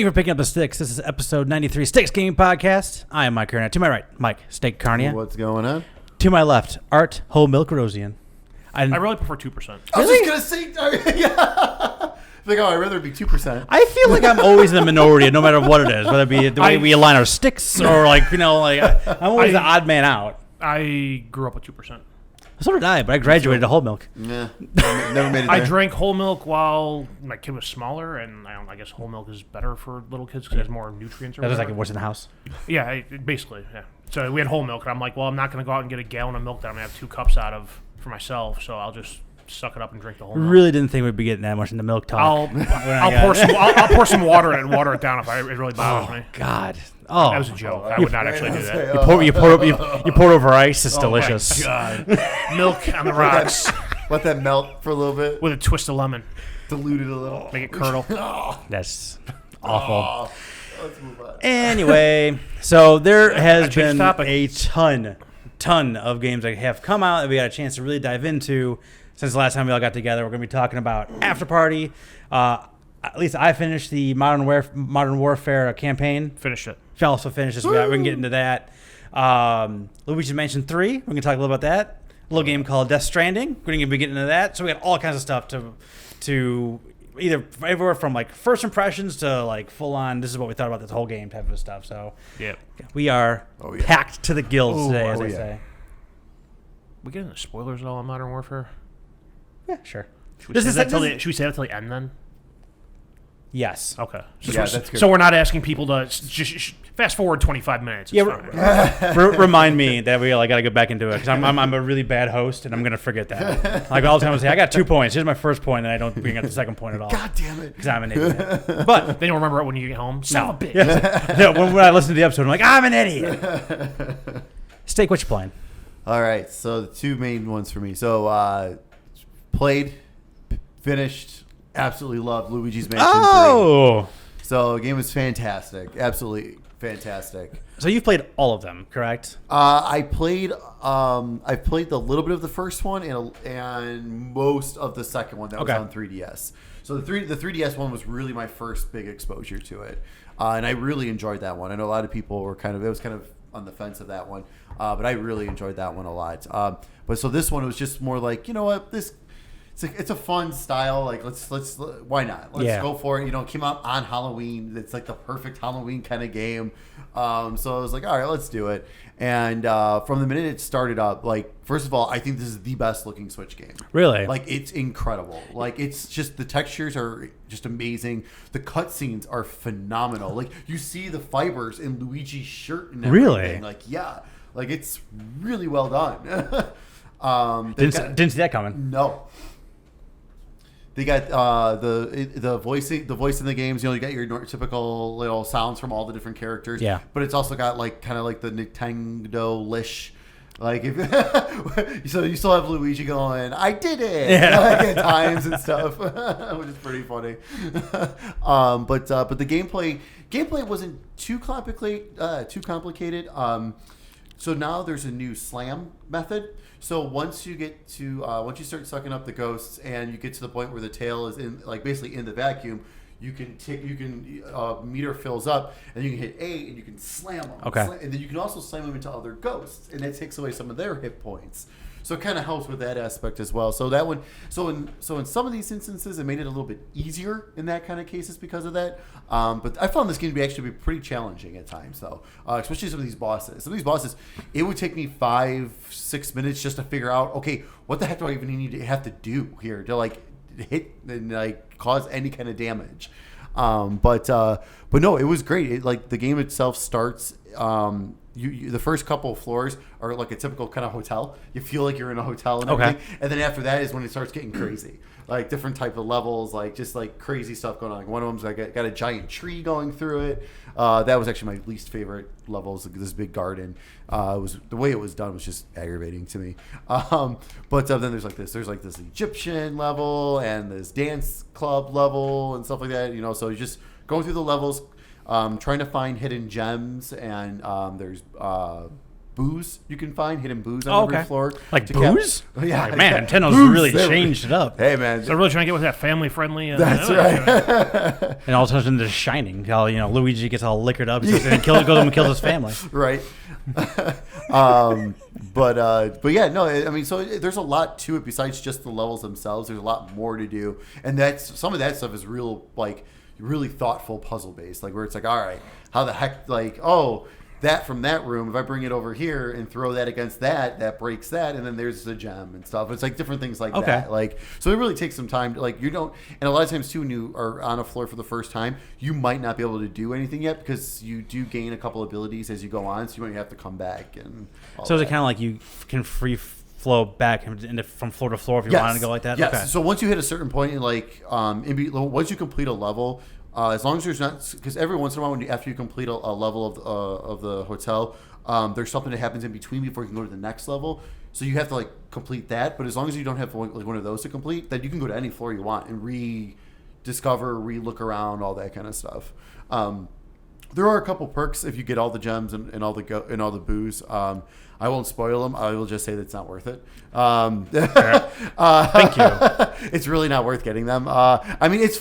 Thank you for picking up the sticks. This is episode 93 Sticks Gaming Podcast. I am Mike Carnia. To my right, Mike Steak Carnia. What's going on? To my left, Art Whole Milk Rosian. I really prefer 2%. I was just gonna say, yeah. Like, I'd rather it be 2%. I feel like I'm always in the minority, no matter what it is, whether it be the way we align our sticks or I'm always the odd man out. I grew up with 2%. So did I, but I graduated to whole milk. Nah, never made it there. I drank whole milk while my kid was smaller, and I guess whole milk is better for little kids because it has more nutrients. That was like what's in the house. Yeah, basically. Yeah. So we had whole milk, and I'm like, well, I'm not going to go out and get a gallon of milk that I'm going to have 2 cups out of for myself, so I'll just suck it up and drink the whole milk. Really didn't think we'd be getting that much into milk talk. I'll pour some water in it and water it down if it really bothers me. God. Oh, that was a joke. I would not actually do that. You pour over ice. It's delicious. God. Milk on the rocks. Let that melt for a little bit. With a twist of lemon. Dilute it a little. Make it curdle. That's awful. Let's move on. Anyway, so there has been topic. a ton of games that have come out that we got a chance to really dive into since the last time we all got together. We're going to be talking about Afterparty. At least I finished the Modern Warfare campaign. Finish it. Shall also finish this. We can get into that. Luigi mentioned 3. We're going to talk a little about that. A little game called Stranding. We're going to be getting into that. So we got all kinds of stuff to either everywhere from like first impressions to like full on. This is what we thought about this whole game type of stuff. So yeah, we are packed to the gills today, as they say. We get into spoilers at all on Modern Warfare? Yeah, sure. Should we say that till the end then? Yes. Okay. That's good. So we're not asking people to just fast forward 25 minutes. Remind me that we got to go back into it because I'm a really bad host and I'm going to forget that. Like all the time I say, I got 2 points. Here's my first point, and I don't bring up the second point at all. God damn it. Because I'm an idiot. But then you'll remember it when you get home. Son of a bitch. Yeah. No, when I listen to the episode, I'm like, I'm an idiot. Steak, what you playing? All right. So the 2 main ones for me. So played, finished. Absolutely loved Luigi's Mansion 3. So the game was fantastic. Absolutely fantastic. So you've played all of them, correct? I played a little bit of the first one and most of the second one that was on 3DS. So the 3DS one was really my first big exposure to it. And I really enjoyed that one. I know a lot of people were kind of on the fence of that one. But I really enjoyed that one a lot. But so this one was just more like, you know what, it's a fun style. Like let's why not? Let's go for it. You know, it came out on Halloween. It's like the perfect Halloween kind of game. So I was like, all right, let's do it. And from the minute it started up, like first of all, I think this is the best looking Switch game. Really? Like it's incredible. Like it's just the textures are just amazing. The cutscenes are phenomenal. Like you see the fibers in Luigi's shirt and everything. Really? Like like it's really well done. Didn't see that coming. No. They got the voice in the games. You know, you got your typical little sounds from all the different characters. Yeah. But it's also got like kind of like the Nintendo-lish. Like so you still have Luigi going, I did it, like at times and stuff, which is pretty funny. But the gameplay wasn't too complicated. So now there's a new slam method. So once you start sucking up the ghosts and you get to the point where the tail is basically in the vacuum, you can meter fills up and you can hit A and you can slam them. Okay. And then you can also slam them into other ghosts, and that takes away some of their hit points. So it kind of helps with that aspect as well. So that one, in some of these instances, it made it a little bit easier in that kind of cases because of that. But I found this game to actually be pretty challenging at times, though, especially some of these bosses. Some of these bosses, it would take me 5-6 minutes just to figure out, okay, what the heck do I even need to have to do here to like hit and like cause any kind of damage. But no, it was great. The game itself starts. The first couple of floors are like a typical kind of hotel. You feel like you're in a hotel and everything. And then after that is when it starts getting crazy. Like different type of levels, like just like crazy stuff going on. Like one of them's like got a giant tree going through it. That was actually my least favorite levels. Like this big garden. Was the way it was done was just aggravating to me. But then there's this Egyptian level and this dance club level and stuff like that. You know, so you're just going through the levels. Trying to find hidden gems, and there's booze you can find, hidden booze on every floor. Like to booze? Yeah. Like, man, Nintendo's Booze, really there we- changed it up. Hey, man. So they're really trying to get with that family-friendly. That's right. And all of a sudden, there's Shining. How, Luigi gets all liquored up and goes home and kills his family. Right. But yeah, no, I mean, so there's a lot to it besides just the levels themselves. There's a lot more to do, and some of that stuff is really thoughtful puzzle based, like where it's like, all right, how the heck, like, oh, that from that room, if I bring it over here and throw that against that breaks that, and then there's the gem and stuff. It's like different things like that. Like, so it really takes some time to, like, you don't, and a lot of times too, when you are on a floor for the first time, you might not be able to do anything yet because you do gain a couple abilities as you go on, so you might have to come back and all So is that. it kind of like you can free flow back from floor to floor if you want to go like that? Yes. Okay. So once you hit a certain point, like once you complete a level, as long as there's not, because every once in a while, after you complete a level of the hotel, there's something that happens in between before you can go to the next level. So you have to complete that. But as long as you don't have one of those to complete, then you can go to any floor you want and rediscover, re-look around, all that kind of stuff. There are a couple perks if you get all the gems and all the booze. I won't spoil them. I will just say that it's not worth it. Thank you. It's really not worth getting them. I mean, it's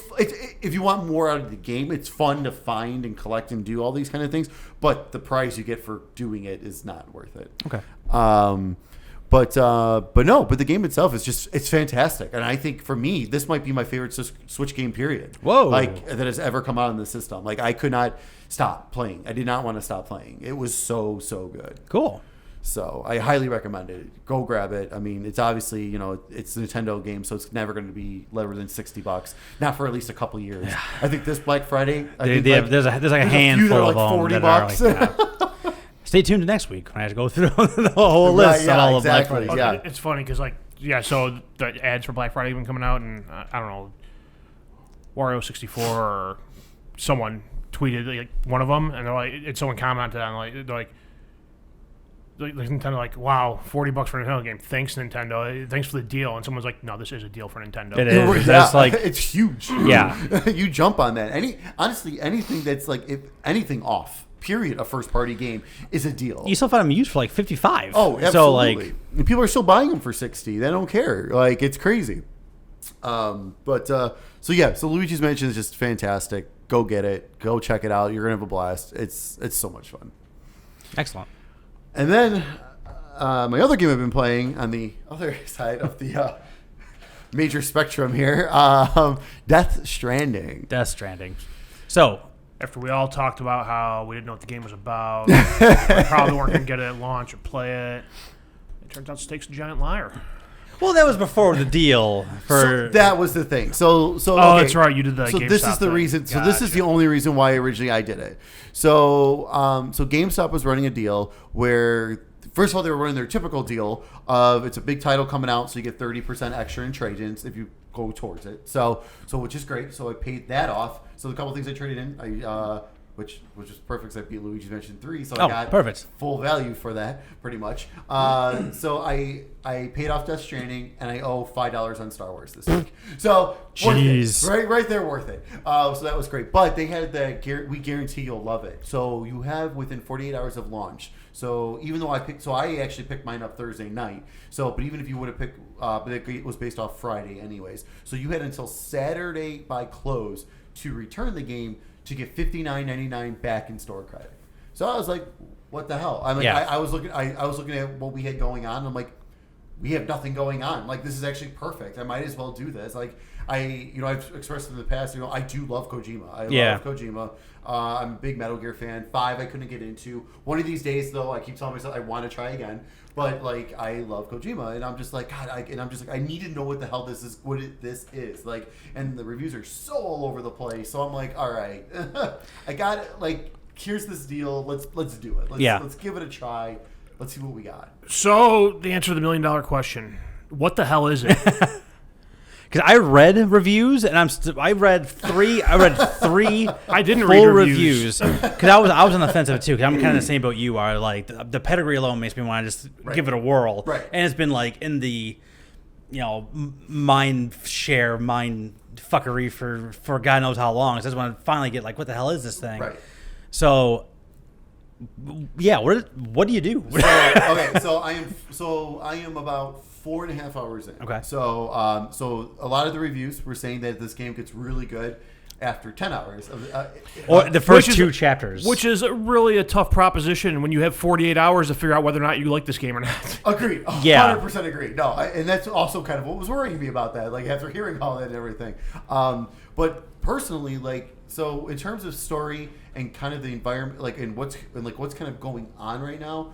if you want more out of the game, it's fun to find and collect and do all these kind of things. But the prize you get for doing it is not worth it. Okay. But the game itself is it's fantastic, and I think for me this might be my favorite Switch game period. Whoa! Like that has ever come out in the system. Like I could not stop playing. I did not want to stop playing. It was so good. Cool. So I highly recommend it. Go grab it. I mean, it's obviously it's a Nintendo game, so it's never going to be lower than $60. Not for at least a couple years. Yeah. I think this Black Friday. There's like a handful of them $40. that are like that. Stay tuned to next week when I have to go through the whole list on all of Black Friday. Yeah. It's funny because so the ads for Black Friday have been coming out, and I don't know, Wario64 or someone tweeted one of them, and they're like, someone commented on they're like Nintendo, wow, $40 for a Nintendo game. Thanks, Nintendo. Thanks for the deal. And someone's like, no, this is a deal for Nintendo. It is. Yeah, That's it's huge. Yeah. You jump on that. Honestly, anything that's if anything off, period, a first party game is a deal. You still find them used for like $55. Oh, absolutely. So and people are still buying them for $60. They don't care. It's crazy. So Luigi's Mansion is just fantastic. Go get it. Go check it out. You're gonna have a blast. It's so much fun. Excellent. And then my other game I've been playing on the other side of the major spectrum here, Death Stranding. Death Stranding. So after we all talked about how we didn't know what the game was about, we probably weren't going to get it at launch or play it, it turns out Steak's a giant liar. Well, that was before the deal. So that was the thing. So okay. That's right. You did the. So GameStop this is the thing. reason. So Gotcha. this is the only reason why originally I did it. So GameStop was running a deal where, first of all, they were running their typical deal of it's a big title coming out, so you get 30% extra in trade-ins if you go towards it. So which is great. So I paid that off. So the couple things I traded in, which was perfect. 'Cause I beat Luigi's Mansion 3, so I got perfect. full value for that, pretty much. So I paid off Death Stranding, and I owe $5 on Star Wars this week. So Jeez. worth it. Right there, worth it. So that was great. But they had that we guarantee you'll love it. So you have within 48 hours of launch. So even though I actually picked mine up Thursday night. So, but even if you would have picked, but it was based off Friday anyways. So you had until Saturday by close to return the game to get $59.99 back in store credit. So I was like, what the hell? I'm like, I was looking at what we had going on. And I'm like, we have nothing going on. Like, this is actually perfect. I might as well do this. Like, I've expressed in the past, I do love Kojima. I love Kojima. I'm a big Metal Gear fan. 5 I couldn't get into. One of these days, though, I keep telling myself I want to try again. But I love Kojima, and I'm just like, God, I need to know what the hell this is. This is like, and the reviews are so all over the place. So I'm like, all right, I got it. Here's this deal. Let's do it. Let's give it a try. Let's see what we got. So the answer to the $1 million question: what the hell is it? Because I read reviews, and I read three. I didn't full read reviews. Because I was on the fence of it too. Because I'm kind of the same boat you are. Like the pedigree alone makes me want to just give it a whirl. Right. And it's been in the, mind fuckery for God knows how long. So I just want to finally get what the hell is this thing? Right. So Yeah. What do you do? So I am about 4.5 hours in. Okay. So so a lot of the reviews were saying that this game gets really good after 10 hours. Or the first two chapters. Which is really a tough proposition when you have 48 hours to figure out whether or not you like this game or not. Agreed. 100% agreed. No, and that's also kind of what was worrying me about that, like after hearing all that and everything. But personally, like, so in terms of story and kind of the environment, like, and what's kind of going on right now,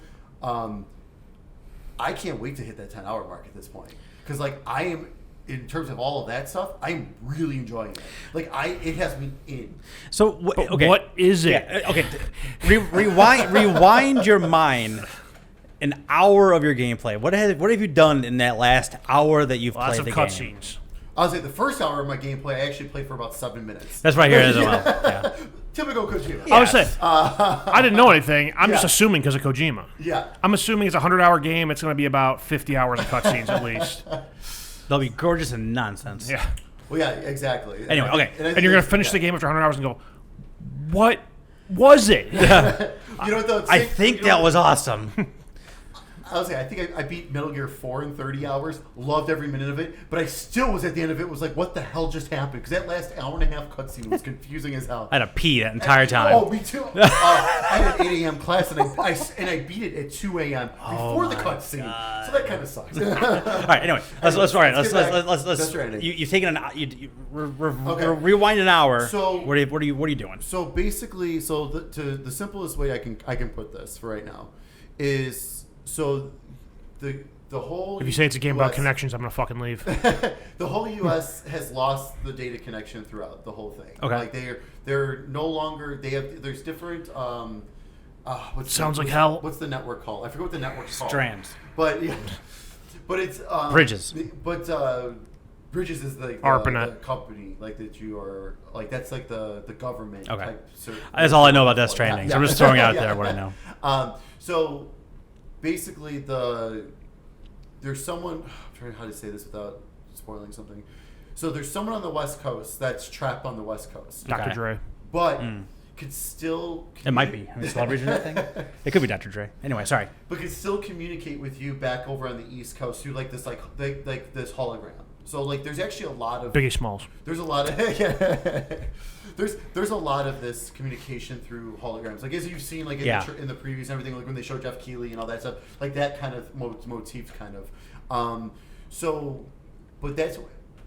I can't wait to hit that 10-hour mark at this point. Because, like, I am, in terms of all of that stuff, I'm really enjoying it. Like, it has me in. So, okay. What is it? Yeah, okay. Rewind your mind an hour of your gameplay. What have you done in that last hour that you've Lots played of the cutscenes. game? I'll say the first hour of my gameplay, I actually played for about 7 minutes. That's right here as well. Yeah. Typical Kojima. I was saying, I didn't know anything. I'm just Yeah. assuming because of Kojima. Yeah. I'm assuming it's a 100-hour game. It's going to be about 50 hours of cutscenes at least. They'll be gorgeous and nonsense. Yeah. Well, yeah, exactly. Anyway, okay. And you're going to finish the game after 100 hours and go, what was it? You know what, though? I think that was awesome. I was saying, I think I beat Metal Gear 4 in 30 hours, loved every minute of it, but I still was at the end of it, was like, what the hell just happened? Because that last hour and a half cutscene was confusing as hell. I had to pee that entire time. Oh, me too. I had an 8 a.m. class, and I beat it at 2 a.m. before the cutscene. So that kind of sucks. All right. Anyway, let's Stranding. you've taken rewind an hour. So what are you doing? So basically, the simplest way I can put this for right now is, so the whole. If you say it's a game about US connections, I'm going to fucking leave. The whole U.S. has lost the data connection throughout the whole thing. Okay. Like they're no longer, there's different. Sounds like hell. What's the network called? I forget what the network's called. Strands. But yeah, but it's Bridges. But Bridges is the company like that you are like, that's like the government. Okay. Type That's all I know about Death Stranding. Yeah. So I'm just throwing out there what I know. So basically, there's someone. I'm trying how to say this without spoiling something. So there's someone on the West Coast that's trapped on the West Coast, Dr. Dre. but could still. It might be. I mean, celebrity thing. It could be Dr. Dre. Anyway, sorry. But could still communicate with you back over on the East Coast through like this this hologram. So like there's actually a lot of Biggie Smalls. There's a lot of there's a lot of this communication through holograms. Like as you've seen like in the previews and everything, like when they show Jeff Keighley and all that stuff, like that kind of motif kind of.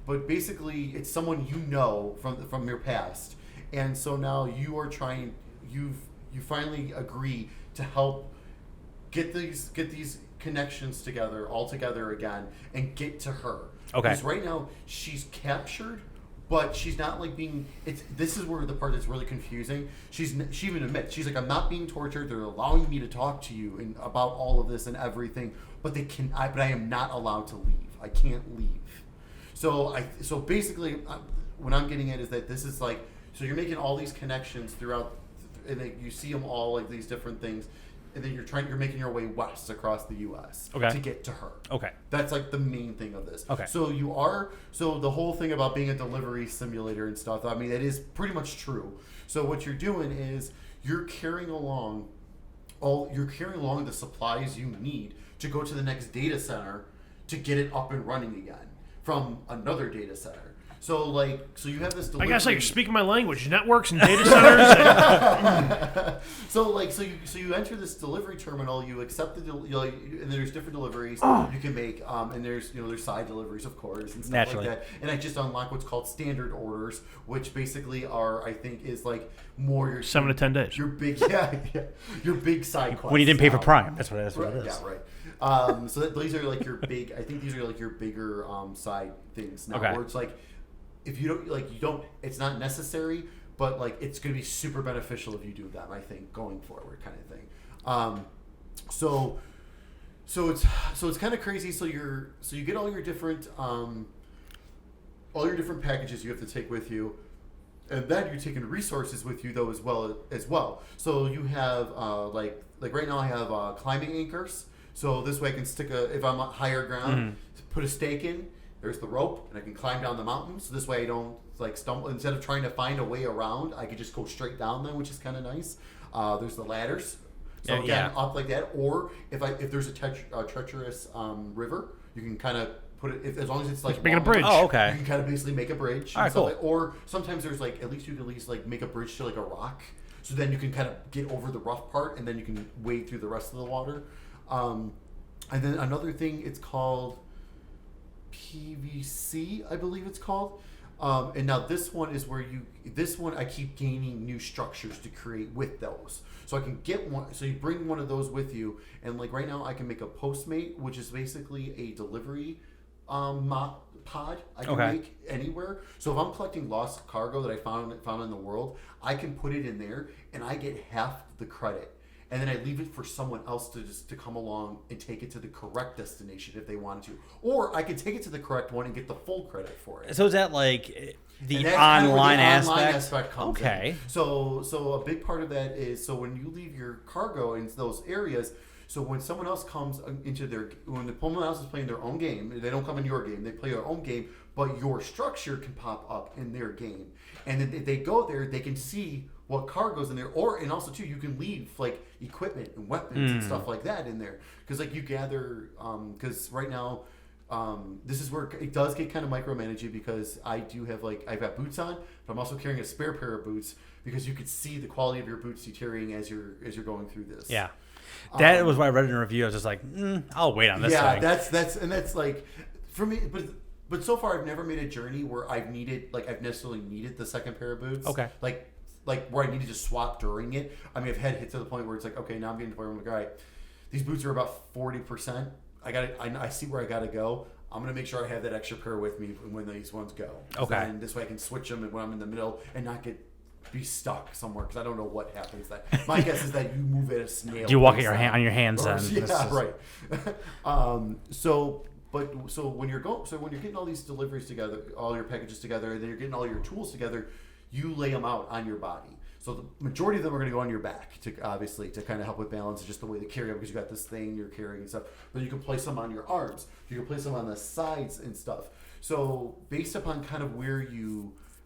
But basically it's someone you know from your past, and so now you are trying. You finally agree to help get these connections all together again and get to her. Okay. Because right now she's captured, but she's not like being. This is where the part that's really confusing. She even admits, she's like, I'm not being tortured. They're allowing me to talk to you and about all of this and everything, but but I am not allowed to leave. I can't leave. So basically, what I'm getting at is that this is like, so you're making all these connections throughout, and you see them all like these different things. And then you're making your way west across the U.S. Okay. to get to her. Okay. That's like the main thing of this. Okay. So the whole thing about being a delivery simulator and stuff, I mean, that is pretty much true. So what you're doing is you're carrying along the supplies you need to go to the next data center to get it up and running again from another data center. So you have this delivery. I guess you're speaking my language. Networks and data centers. So you enter this delivery terminal. You accept and there's different deliveries you can make. And there's side deliveries, of course, and stuff Naturally. like that. And I just unlock what's called standard orders, which basically is like more your 7 to 10 days. Your big your big side quests. When you didn't pay for now. Prime, that's what it is. Yeah, right. So these are like your big. I think these are like your bigger side things now. Okay. Where it's like, if you don't, it's not necessary, but like it's going to be super beneficial if you do them. I think going forward, kind of thing. So it's kind of crazy. So you get all your different packages you have to take with you, and then you're taking resources with you though as well. So you have like right now I have climbing anchors. So this way I can if I'm on higher ground, put a stake in. There's the rope, and I can climb down the mountain. So this way I don't stumble. Instead of trying to find a way around, I could just go straight down them, which is kind of nice. There's the ladders. So again, yeah. up like that, or if there's a treacherous river, you can kind of put it as long as it's like make it a long bridge. enough, Oh, okay. You can kind of basically make a bridge. All right, and stuff cool. like, or sometimes there's like at least you can like make a bridge to like a rock, so then you can kind of get over the rough part, and then you can wade through the rest of the water. And then another thing, it's called PVC, I believe it's called. And now this one is where I keep gaining new structures to create with those. So I can get one, so you bring one of those with you, and like right now I can make a Postmate, which is basically a delivery pod I can make anywhere. So if I'm collecting lost cargo that I found in the world, I can put it in there and I get half the credit. And then I leave it for someone else to come along and take it to the correct destination if they wanted to. Or I could take it to the correct one and get the full credit for it. So is that like the And that's kind of where online the aspect? online aspect comes Okay. in. So a big part of that is, so when you leave your cargo in those areas, so when someone else comes into when someone else is playing their own game, they don't come in your game, they play their own game, but your structure can pop up in their game. And then if they go there, they can see what cargo's in there, and also too, you can leave like equipment and weapons and stuff like that in there, because like you gather, because right now, this is where it does get kind of micromanaging, because I've got boots on, but I'm also carrying a spare pair of boots because you could see the quality of your boots deteriorating as you're going through this. Yeah. That was why I read it in a review. I was just like, I'll wait on this thing. Yeah, that's like for me, but so far I've never made a journey where I've necessarily needed the second pair of boots. Okay. Like where I needed to swap during it. I mean, I've had hit to the point where it's like, okay, now I'm getting to the point where I'm like, all right, these boots are about 40%. I see where I gotta go. I'm gonna make sure I have that extra pair with me when these ones go. Okay. And this way I can switch them when I'm in the middle and not be stuck somewhere, because I don't know what happens. My guess is that you move at a snail. Do you walk pace on your hands then? Yeah, right. So when you're getting all these deliveries together, all your packages together, and then you're getting all your tools together, you lay them out on your body. So the majority of them are going to go on your back to kind of help with balance, just the way they carry them, because you got this thing you're carrying and stuff. But you can place them on your arms. You can place them on the sides and stuff. So based upon kind of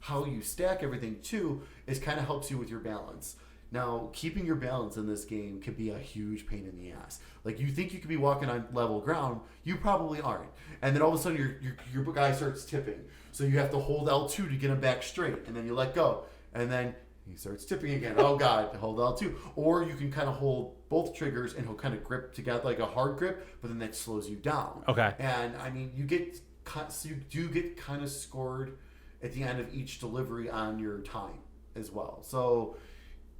how you stack everything too, is kind of helps you with your balance. Now, keeping your balance in this game can be a huge pain in the ass. Like, you think you could be walking on level ground, you probably aren't. And then all of a sudden your guy starts tipping. So you have to hold L2 to get him back straight, and then you let go. And then he starts tipping again. Oh God, hold L2. Or you can kind of hold both triggers and he'll kind of grip together like a hard grip, but then that slows you down. Okay. And I mean, you do get kind of scored at the end of each delivery on your time as well. So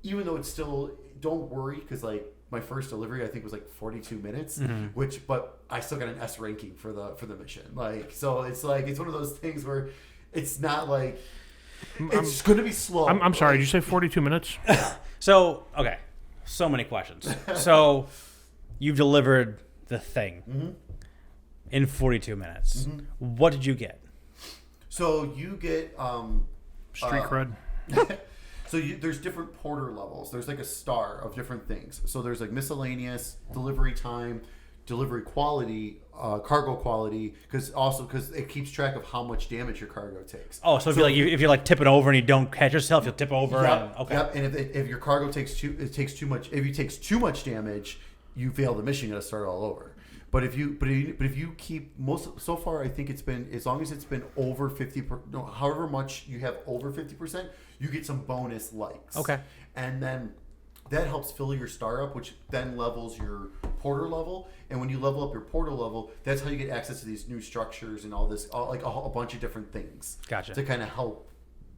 even though it's still, don't worry, because like my first delivery I think was like 42 minutes, but I still got an S ranking for the mission. Like, so it's one of those things where it's not like it's going to be slow. I'm sorry. Did you say 42 minutes? So so many questions. So you've delivered the thing in 42 minutes. What did you get? So you get Street cred. So there's different porter levels. There's like a star of different things. So there's like miscellaneous, delivery time, delivery quality, cargo quality, because it keeps track of how much damage your cargo takes. Oh, so if you're like tipping over and you don't catch yourself, you'll tip over. Yep. And if your cargo takes too much damage, you fail the mission. You got to start all over. But if you keep so far, I think it's been, as long as it's been over 50%, however much you have over 50%, you get some bonus likes. Okay. And then that helps fill your star up, which then levels your porter level. And when you level up your porter level, that's how you get access to these new structures and all this, like a bunch of different things. Gotcha. To kind of help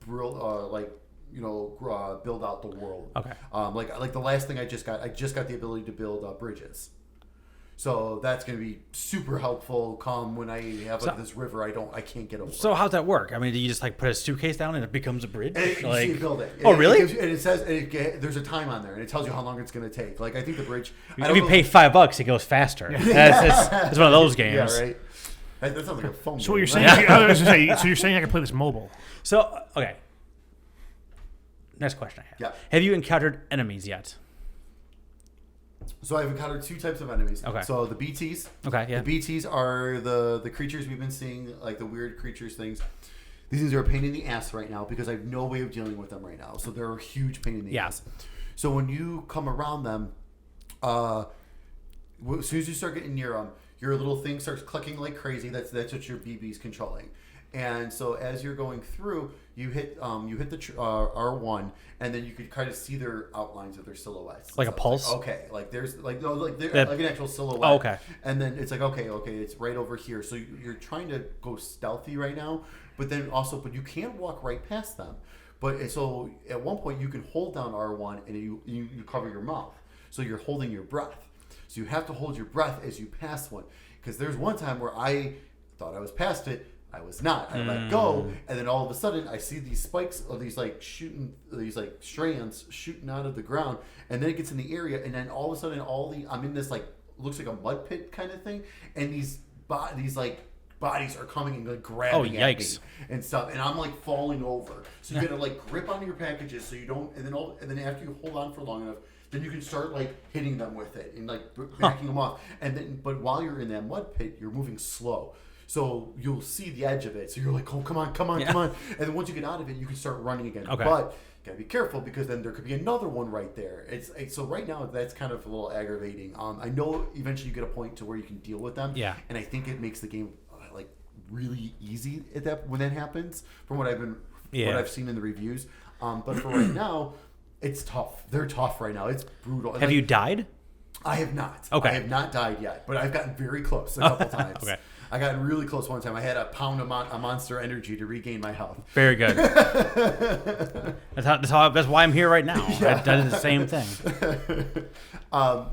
build out the world. Okay. Like the last thing I just got the ability to build bridges. So that's going to be super helpful when I have this river I can't get over. So how's that work? I mean, do you just like put a suitcase down and it becomes a bridge? And you build it. Oh, really? It says there's a time on there, and it tells you how long it's going to take. Like, I think the bridge. If you pay $5, it goes faster. It's one of those games. Yeah, right. That sounds like a phone. So what you're saying? I was going to say. So you're saying I can play this mobile? So okay. Next question I have. Yeah. Have you encountered enemies yet? So I've encountered two types of enemies. Okay. So the BTs. Okay, yeah. The BTs are the creatures we've been seeing, like the weird creatures things. These things are a pain in the ass right now because I have no way of dealing with them right now. So they're a huge pain in the ass. So when you come around them, as soon as you start getting near them, your little thing starts clicking like crazy. That's what your BB's controlling. And so as you're going through, you hit the R1, and then you could kind of see their outlines of their silhouettes. Like a pulse. Okay, like there's like an actual silhouette. Oh, okay. And then it's like okay, it's right over here. So you're trying to go stealthy right now, but you can't walk right past them. But so at one point you can hold down R1 and you cover your mouth, so you're holding your breath. So you have to hold your breath as you pass one, because there's one time where I thought I was past it. I was not. I let go, and then all of a sudden, I see these spikes of these strands shooting out of the ground, and then it gets in the area, and then all of a sudden, I'm in this like looks like a mud pit kind of thing, and these bodies are coming and like grabbing at me and stuff, and I'm like falling over. So you gotta like grip onto your packages so you don't, and then after you hold on for long enough, then you can start like hitting them with it and like backing them off, and then but while you're in that mud pit, you're moving slow. So you'll see the edge of it. So you're like, oh, come on. And then once you get out of it, you can start running again. Okay. But you gotta be careful, because then there could be another one right there. So right now that's kind of a little aggravating. I know eventually you get a point to where you can deal with them. Yeah. And I think it makes the game like really easy when that happens. From what I've seen in the reviews. But for right now, it's tough. They're tough right now. It's brutal. Have you died? I have not. Okay. I have not died yet, but I've gotten very close a couple times. Okay. I got really close one time. I had to pound a Monster Energy to regain my health. Very good. That's why I'm here right now. Yeah. I did the same thing.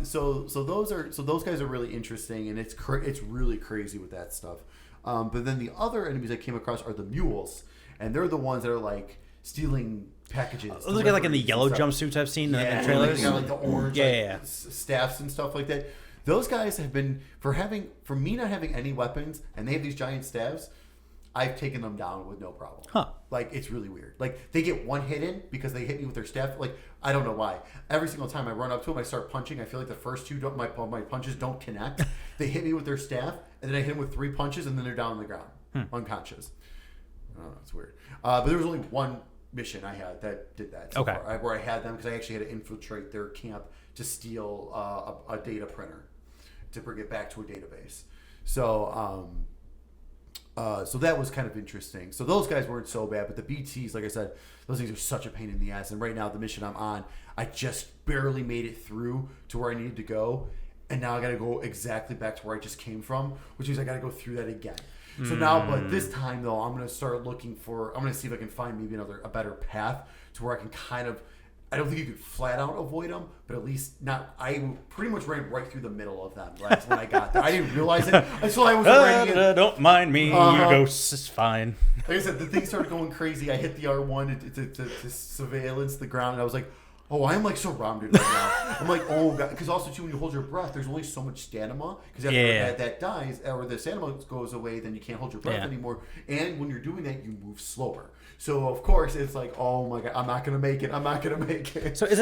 So those guys are really interesting, and it's really crazy with that stuff. But then the other enemies I came across are the mules, and they're the ones that are like stealing packages. Look at like in the yellow jumpsuits I've seen in the trailers. They got like the orange Yeah. staffs and stuff like that. Those guys have been for me not having any weapons, and they have these giant staves. I've taken them down with no problem. Huh. Like, it's really weird. Like, they get one hit in because they hit me with their staff. Like, I don't know why. Every single time I run up to them, I start punching. I feel like the first two, my punches don't connect. They hit me with their staff, and then I hit them with 3 punches, and then they're down on the ground, unconscious. I don't know. It's weird. But there was only one mission I had that did that so far, where I had them, because I actually had to infiltrate their camp to steal a data printer to bring it back to a database. So that was kind of interesting. So those guys weren't so bad, but the BTs, like I said, those things are such a pain in the ass. And right now, the mission I'm on, I just barely made it through to where I needed to go, and now I got to go exactly back to where I just came from, which means I got to go through that again. So now, but this time though, I'm going to start looking for. I'm going to see if I can find maybe a better path to where I can kind of. I don't think you could flat out avoid them, but at least not. I pretty much ran right through the middle of them. That's when I got there. I didn't realize it until I was already in. Don't mind me, your ghost is fine. Like I said, the thing started going crazy. I hit the R1 to surveillance the ground, and I was like, oh, I'm like surrounded right now. I'm like, oh god, because also too, when you hold your breath, there's only so much stamina, because after that dies or the stamina goes away, then you can't hold your breath anymore. And when you're doing that, you move slower. So of course it's like, oh my god, I'm not gonna make it. So is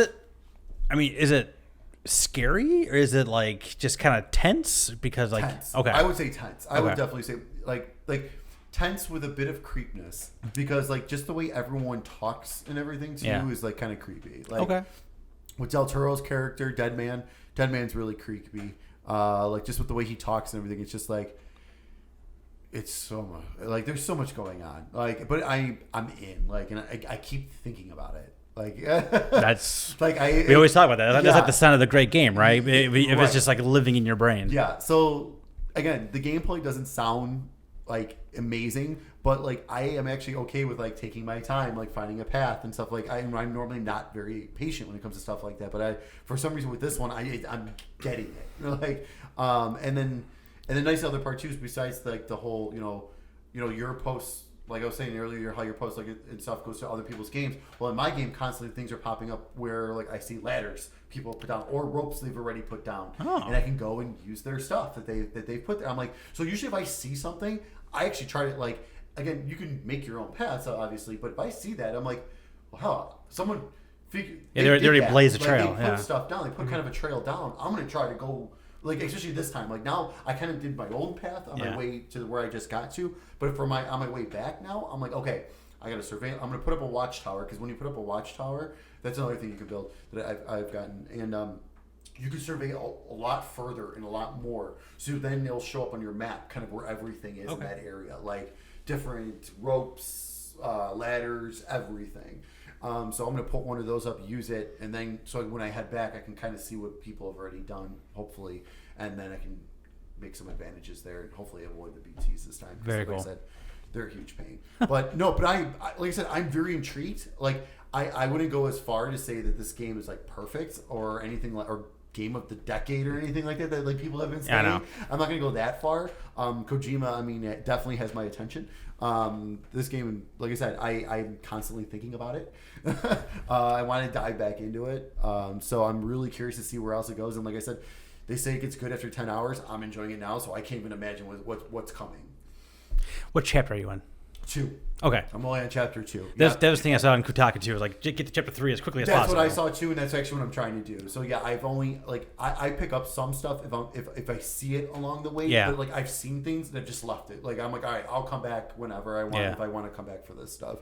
it scary, or is it like just kind of tense? Because like tense. Okay, I would say tense. I would definitely say like tense with a bit of creepiness, because like just the way everyone talks and everything too is like kind of creepy. Like with Del Toro's character, Deadman's really creepy. Like just with the way he talks and everything, it's just like. It's so much, like there's so much going on, like, but I'm in, like, and I keep thinking about it, like that's like we always talk about that. That's like the sign of the great game, right? If it's just like living in your brain. Yeah. So again, the gameplay doesn't sound like amazing, but like I am actually okay with like taking my time, like finding a path and stuff. Like I'm normally not very patient when it comes to stuff like that, but for some reason with this one I'm getting it, like And the nice other part too is besides like the whole, your posts, like I was saying earlier, how your posts like and stuff goes to other people's games. Well, in my game, constantly things are popping up where like I see ladders people put down or ropes they've already put down, and I can go and use their stuff that they've put there. I'm like, so usually if I see something, I actually try to like. Again, you can make your own paths, obviously, but if I see that, I'm like, well, hell, someone figured. Yeah, they already blazed a trail. They put stuff down. They put kind of a trail down. I'm gonna try to go. Like, especially this time, like now I kind of did my own path on my way to where I just got to, but on my way back now, I'm like, okay, I got to survey. I'm gonna put up a watchtower, because when you put up a watchtower, that's another thing you can build that I've gotten. And you can survey a lot further and a lot more. So then it'll show up on your map, kind of where everything is in that area, like different ropes, ladders, everything. So I'm going to put one of those up, use it, and then so when I head back, I can kind of see what people have already done, hopefully, and then I can make some advantages there and hopefully avoid the BTs this time. Very like cool. I said, they're a huge pain. But no, but I like I said, I'm very intrigued. Like I wouldn't go as far to say that this game is like perfect or anything like or game of the decade or anything like that like people have been saying. Yeah, I know. I'm not gonna go that far. Kojima, I mean, it definitely has my attention. This game, like I said, I'm constantly thinking about it. I want to dive back into it. So I'm really curious to see where else it goes. And like I said, they say it gets good after 10 hours. I'm enjoying it now, so I can't even imagine what's coming. What chapter are you in? 2. Okay. I'm only on chapter 2. That was the thing I saw in Kotaku too. Was like get to chapter 3 as quickly as That's possible. what I saw too, and that's actually what I'm trying to do. So yeah, I've only I pick up some stuff if I see it along the way. Yeah. But like I've seen things that just left it. Like I'm like, all right, I'll come back whenever I want if I want to come back for this stuff.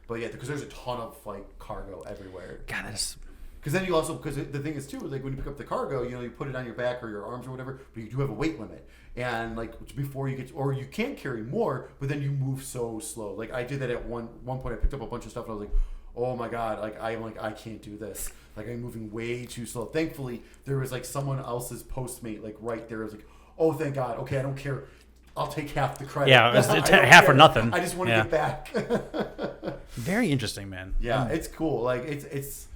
But yeah, because there's a ton of like cargo everywhere. God, that's. Because then you also because the thing is too like when you pick up the cargo, you put it on your back or your arms or whatever, but you do have a weight limit. And like before you get or you can't carry more, but then you move so slow. Like I did that at one point. I picked up a bunch of stuff and I was like, oh my god, I can't do this. Like I'm moving way too slow. Thankfully, there was like someone else's Postmate like right there. I was like, oh thank God. Okay, I don't care. I'll take half the credit. Yeah, it's half or nothing. I just want to get back. Very interesting, man. Yeah, it's cool. Like it's.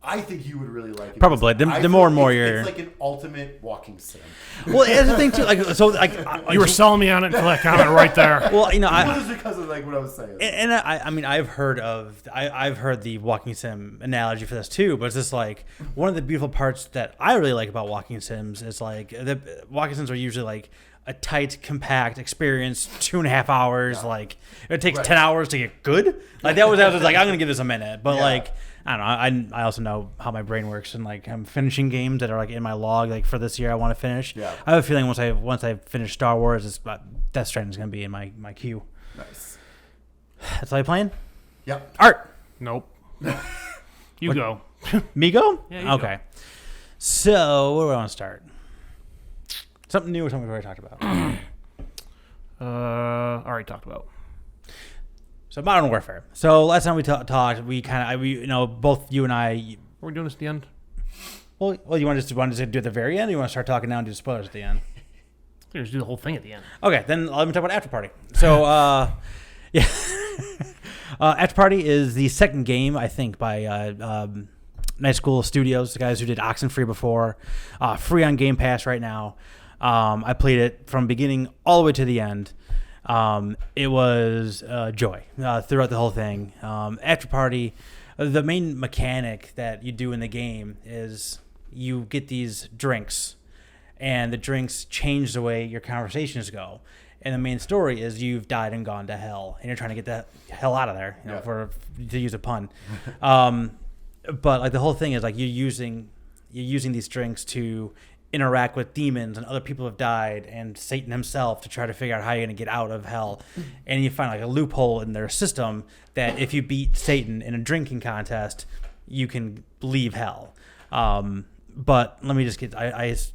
I think you would really like it. Probably. The more and more it's like an ultimate walking sim. Well, that's the thing too. Like so, like You were selling me on it until that comment right there. well, It was because of like what I was saying. And I mean, I've heard the walking sim analogy for this too, but it's just like one of the beautiful parts that I really like about walking sims is like the walking sims are usually like a tight, compact experience, 2.5 hours. Yeah. Like it takes 10 hours to get good. Like that was like I'm gonna give this a minute, but like. I don't know. I also know how my brain works, and like I'm finishing games that are like in my log. Like for this year, I want to finish. Yeah. I have a feeling once I finish Star Wars, Death Stranding is going to be in my queue. Nice. That's all you playing? Yep. Art. Nope. You go. Me go? Yeah. You okay. Go. So where do I want to start? Something new or something we've already talked about? Already talked about. So Modern Warfare. So last time we talked, we both you and I. Are we doing this at the end? Well, you want to do it at the very end? Or you want to start talking now and do spoilers at the end? Let's just do the whole thing at the end. Okay, then let me talk about Afterparty. So, yeah, Afterparty is the second game I think by Night School Studios, the guys who did Oxenfree before, free on Game Pass right now. I played it from beginning all the way to the end. It was joy throughout the whole thing. Afterparty, the main mechanic that you do in the game is you get these drinks, and the drinks change the way your conversations go. And the main story is you've died and gone to hell, and you're trying to get the hell out of there, to use a pun. But like the whole thing is like you're using these drinks to interact with demons and other people have died and Satan himself to try to figure out how you're going to get out of hell. And you find like a loophole in their system that if you beat Satan in a drinking contest, you can leave hell. But let me just get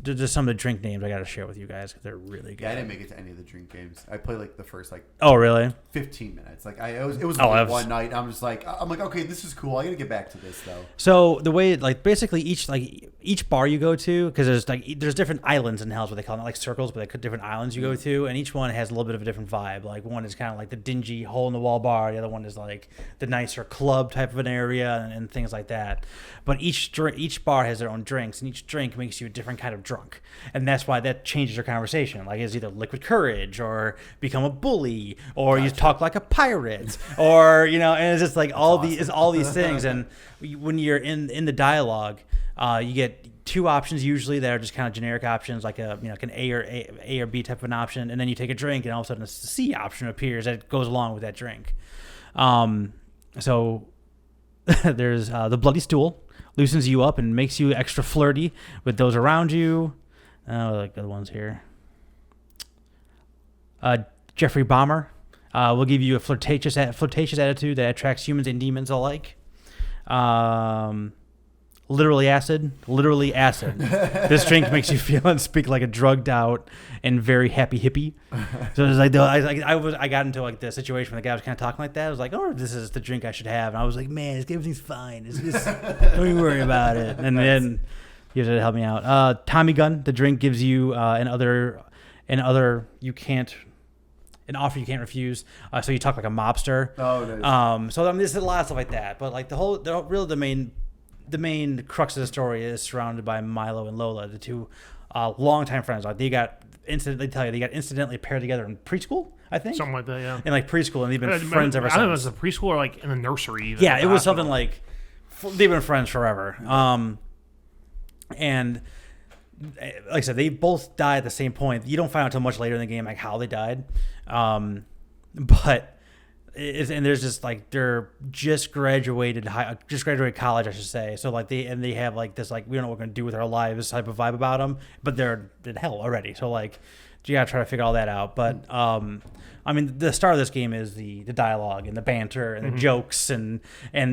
just some of the drink names I got to share with you guys because they're really good. Yeah, I didn't make it to any of the drink games. I played like the first oh really 15 minutes. Like it was one night. I'm like okay, this is cool. I got to get back to this though. So the way like basically each bar you go to, because there's different islands in Hell's, what they call them, like circles, but they're different islands you go to, and each one has a little bit of a different vibe. Like one is kind of like the dingy hole in the wall bar, the other one is like the nicer club type of an area and things like that. But each bar has their own drinks, and each drink makes you a different kind of drunk, and that's why that changes your conversation. Like it's either liquid courage or become a bully or you talk like a pirate or and it's just like all these things. And when you're in the dialogue, you get two options usually that are just kind of generic options, like an A or B type of an option, and then you take a drink, and all of a sudden a C option appears that goes along with that drink. So there's the Bloody Stool, loosens you up and makes you extra flirty with those around you. Like the other ones here. Jeffrey Bomber will give you a flirtatious attitude that attracts humans and demons alike. Literally acid. Literally acid. This drink makes you feel and speak like a drugged out and very happy hippie. So it was like I got into like the situation where the guy was kind of talking like that. I was like, oh, this is the drink I should have. And I was like, man, everything's fine. It's just don't even worry about it. And then he was to help me out. Tommy Gun. The drink gives you an offer you can't refuse. So you talk like a mobster. Oh, nice. So I mean, there's a lot of stuff like that. But like the main crux of the story is surrounded by Milo and Lola, the two longtime friends. Like they got incidentally paired together in preschool, I think. Something like that, yeah. In like preschool, and they've been friends ever since. I don't know if it was the preschool or like in the nursery. Even, yeah, it was something like they've been friends forever. And like I said, they both died at the same point. You don't find out until much later in the game like how they died. But there's just like they're just graduated college, I should say. So like they have like this like we don't know what we're gonna do with our lives type of vibe about them. But they're in hell already. So like you gotta try to figure all that out. But I mean, the start of this game is the dialogue and the banter and the jokes and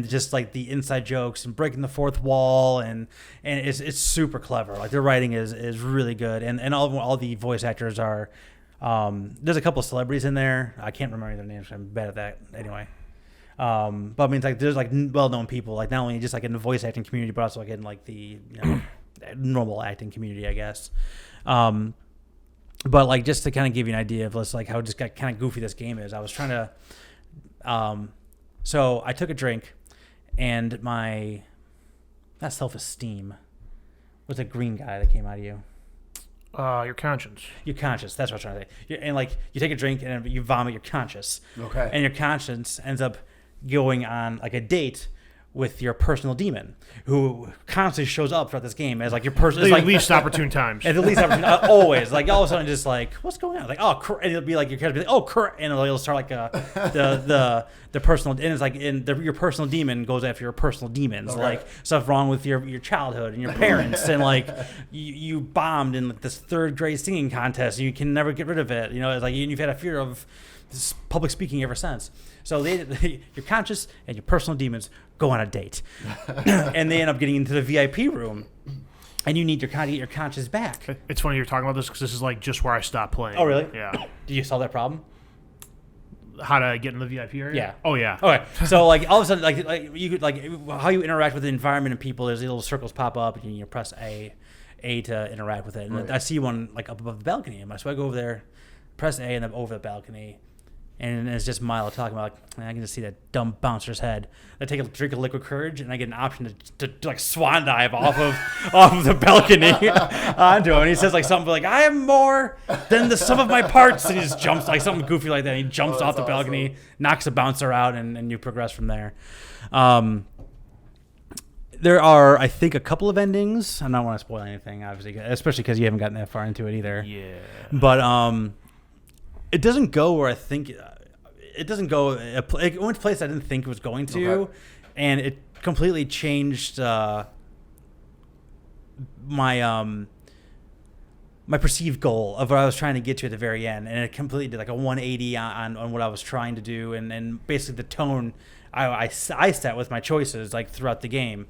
just like the inside jokes and breaking the fourth wall and it's super clever. Like their writing is really good and all the voice actors are. There's a couple of celebrities in there. I can't remember their names. I'm bad at that anyway. But I mean, it's like there's like well-known people, like not only just like in the voice acting community, but also like in like the normal acting community, I guess. But like just to kind of give you an idea of just like how just kind of goofy this game is, I was trying to. So I took a drink, and my not self-esteem. What's that green guy that came out of you? Your conscience. Your conscience. That's what I'm trying to say. And like you take a drink and you vomit your conscience. Okay. And your conscience ends up going on like a date with your personal demon, who constantly shows up throughout this game as like your personal. At like, least opportune times. At the least opportune, always. Like all of a sudden, just like what's going on? Like and it'll be like your character, be like and it'll start like the personal, and it's like your personal demon goes after your personal demons, okay. like stuff wrong with your childhood and your parents, and like you bombed in like this third grade singing contest, and you can never get rid of it. You know, it's like you've had a fear of this public speaking ever since. So your conscious and your personal demons go on a date, and they end up getting into the VIP room, and you need to get your conscious back. It's funny you're talking about this because this is like just where I stopped playing. Oh, really? Yeah. Did you solve that problem? How to get in the VIP area? Yeah. Oh, yeah. Okay. So like all of a sudden, like you could like how you interact with the environment and people. There's these little circles pop up, and you press A to interact with it. And right. I see one like up above the balcony, so I go over there, press A, and then over the balcony. And it's just Milo talking about, like, I can just see that dumb bouncer's head. I take a drink of liquid courage, and I get an option to like swan dive off of the balcony onto him. And he says like something like, "I am more than the sum of my parts," and he just jumps like something goofy like that. And he jumps off the balcony, knocks the bouncer out, and you progress from there. There are, I think, a couple of endings. I don't want to spoil anything, obviously, especially because you haven't gotten that far into it either. Yeah. But it doesn't go where I think it doesn't go. It went to a place I didn't think it was going to, okay. And it completely changed my my perceived goal of what I was trying to get to at the very end, and it completely did like a 180 on what I was trying to do, and basically the tone I set with my choices like throughout the game,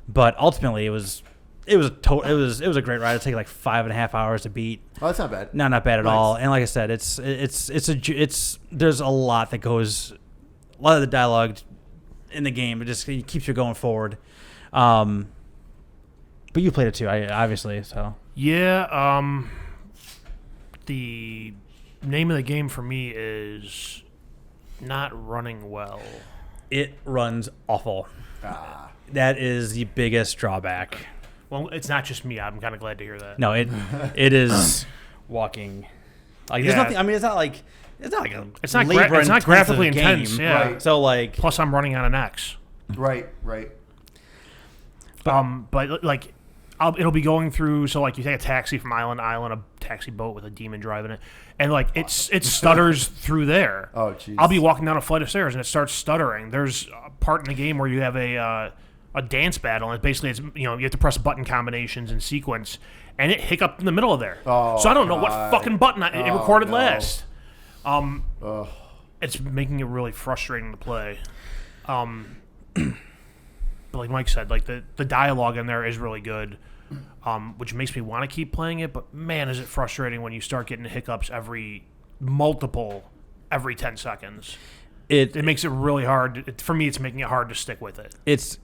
but ultimately it was a great ride. It took like 5.5 hours to beat. Oh, that's not bad. No, not bad at nice. all. And like I said, it's there's a lot that goes, a lot of the dialogue in the game. It keeps you going forward. But you played it too, obviously. So yeah. The name of the game for me is not running well. it runs awful. That is the biggest drawback. Well, it's not just me. I'm kind of glad to hear that. No, it is walking. Like there's nothing. I mean, it's not like a it's not graphically game, intense. Yeah. Right. So like, Plus, I'm running on an X. Right. But like, it'll be going through. So like, you take a taxi from island to island, a taxi boat with a demon driving it, and like it stutters through there. Oh, jeez. I'll be walking down a flight of stairs and it starts stuttering. There's a part in the game where you have a dance battle, and basically you have to press button combinations in sequence, and it hiccuped in the middle of there. Oh, so I don't know what God. fucking button it recorded no. last. It's making it really frustrating to play. like Mike said, like the dialogue in there is really good, which makes me want to keep playing it. But man, is it frustrating when you start getting hiccups every 10 seconds. It makes it really hard. For me, it's making it hard to stick with it. It's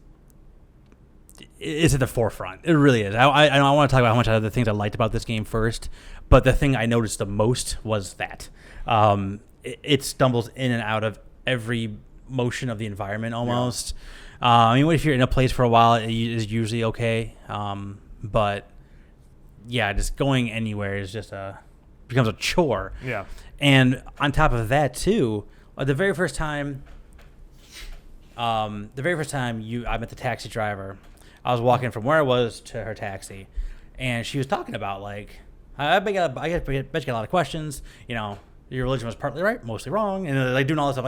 at the forefront. It really is. I want to talk about how much other things I liked about this game first, but the thing I noticed the most was that it stumbles in and out of every motion of the environment almost. Yeah. I mean, if you're in a place for a while, it is usually okay. But yeah, just going anywhere is just becomes a chore. Yeah. And on top of that too, the very first time I met the taxi driver, I was walking from where I was to her taxi, and she was talking about like, I bet you got a lot of questions. You know, your religion was partly right, mostly wrong, and like doing all this stuff,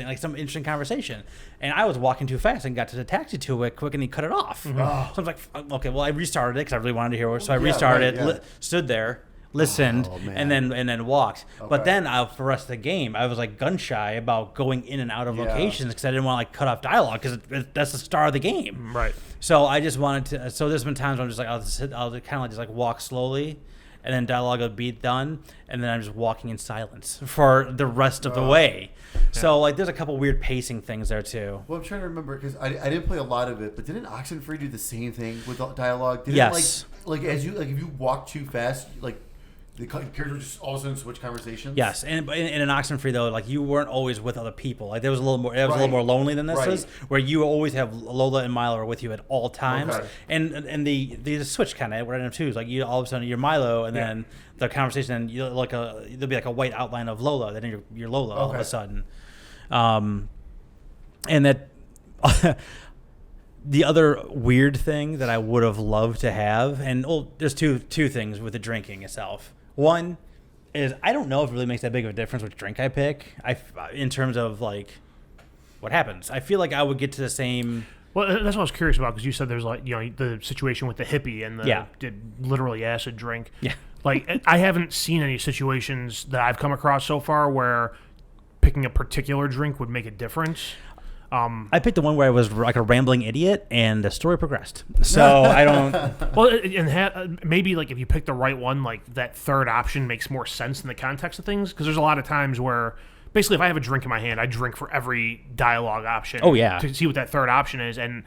like some interesting conversation. And I was walking too fast and got to the taxi too quick, and he cut it off. Mm-hmm. So I was like, okay, well, I restarted it because I really wanted to hear it. So I restarted it, stood there, listened, and then walked. Okay. But then for the rest of the game, I was like gun shy about going in and out of locations because I didn't want to like cut off dialogue because that's the star of the game. Right. So I just wanted to. So there's been times where I'm just like I'll kind of like just like walk slowly, and then dialogue will be done, and then I'm just walking in silence for the rest of the way. Yeah. So like there's a couple weird pacing things there too. Well, I'm trying to remember because I didn't play a lot of it, but didn't Oxenfree do the same thing with dialogue? Yes. Like as you like if you walk too fast, like the characters just all of a sudden switch conversations. Yes, and in an Oxenfree though, like you weren't always with other people. Like there was a little more. It was a little more lonely than this is, where you always have Lola and Milo are with you at all times. Okay. And the switch kind of random too. Like you all of a sudden you're Milo, and then the conversation, and you like there'll be like a white outline of Lola. Then you're Lola all of a sudden, and that. The other weird thing that I would have loved to have, and there's two things with the drinking itself. One is I don't know if it really makes that big of a difference which drink I pick. In terms of like what happens. I feel like I would get to the same. Well, that's what I was curious about because you said there's like the situation with the hippie and the literally acid drink. Yeah. Like I haven't seen any situations that I've come across so far where picking a particular drink would make a difference. I picked the one where I was like a rambling idiot, and the story progressed. So I don't. Well, and maybe like if you pick the right one, like that third option makes more sense in the context of things. Because there's a lot of times where basically if I have a drink in my hand, I drink for every dialogue option. Oh yeah. To see what that third option is, and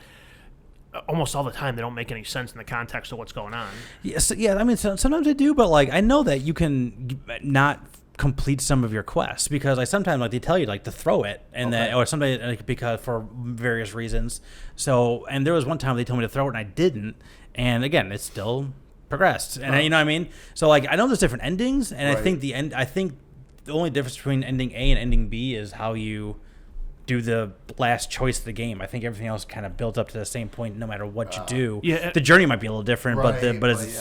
almost all the time they don't make any sense in the context of what's going on. Yes, yeah. I mean, sometimes they do, but like I know that you can not complete some of your quests because like sometimes like they tell you like to throw it and then or somebody like, because for various reasons. So and there was one time they told me to throw it and I didn't, and again it still progressed, and you know what I mean. So like I know there's different endings, and I think the only difference between ending A and ending B is how you do the last choice of the game. I think everything else kind of builds up to the same point no matter what you do. Yeah, the journey might be a little different, but it's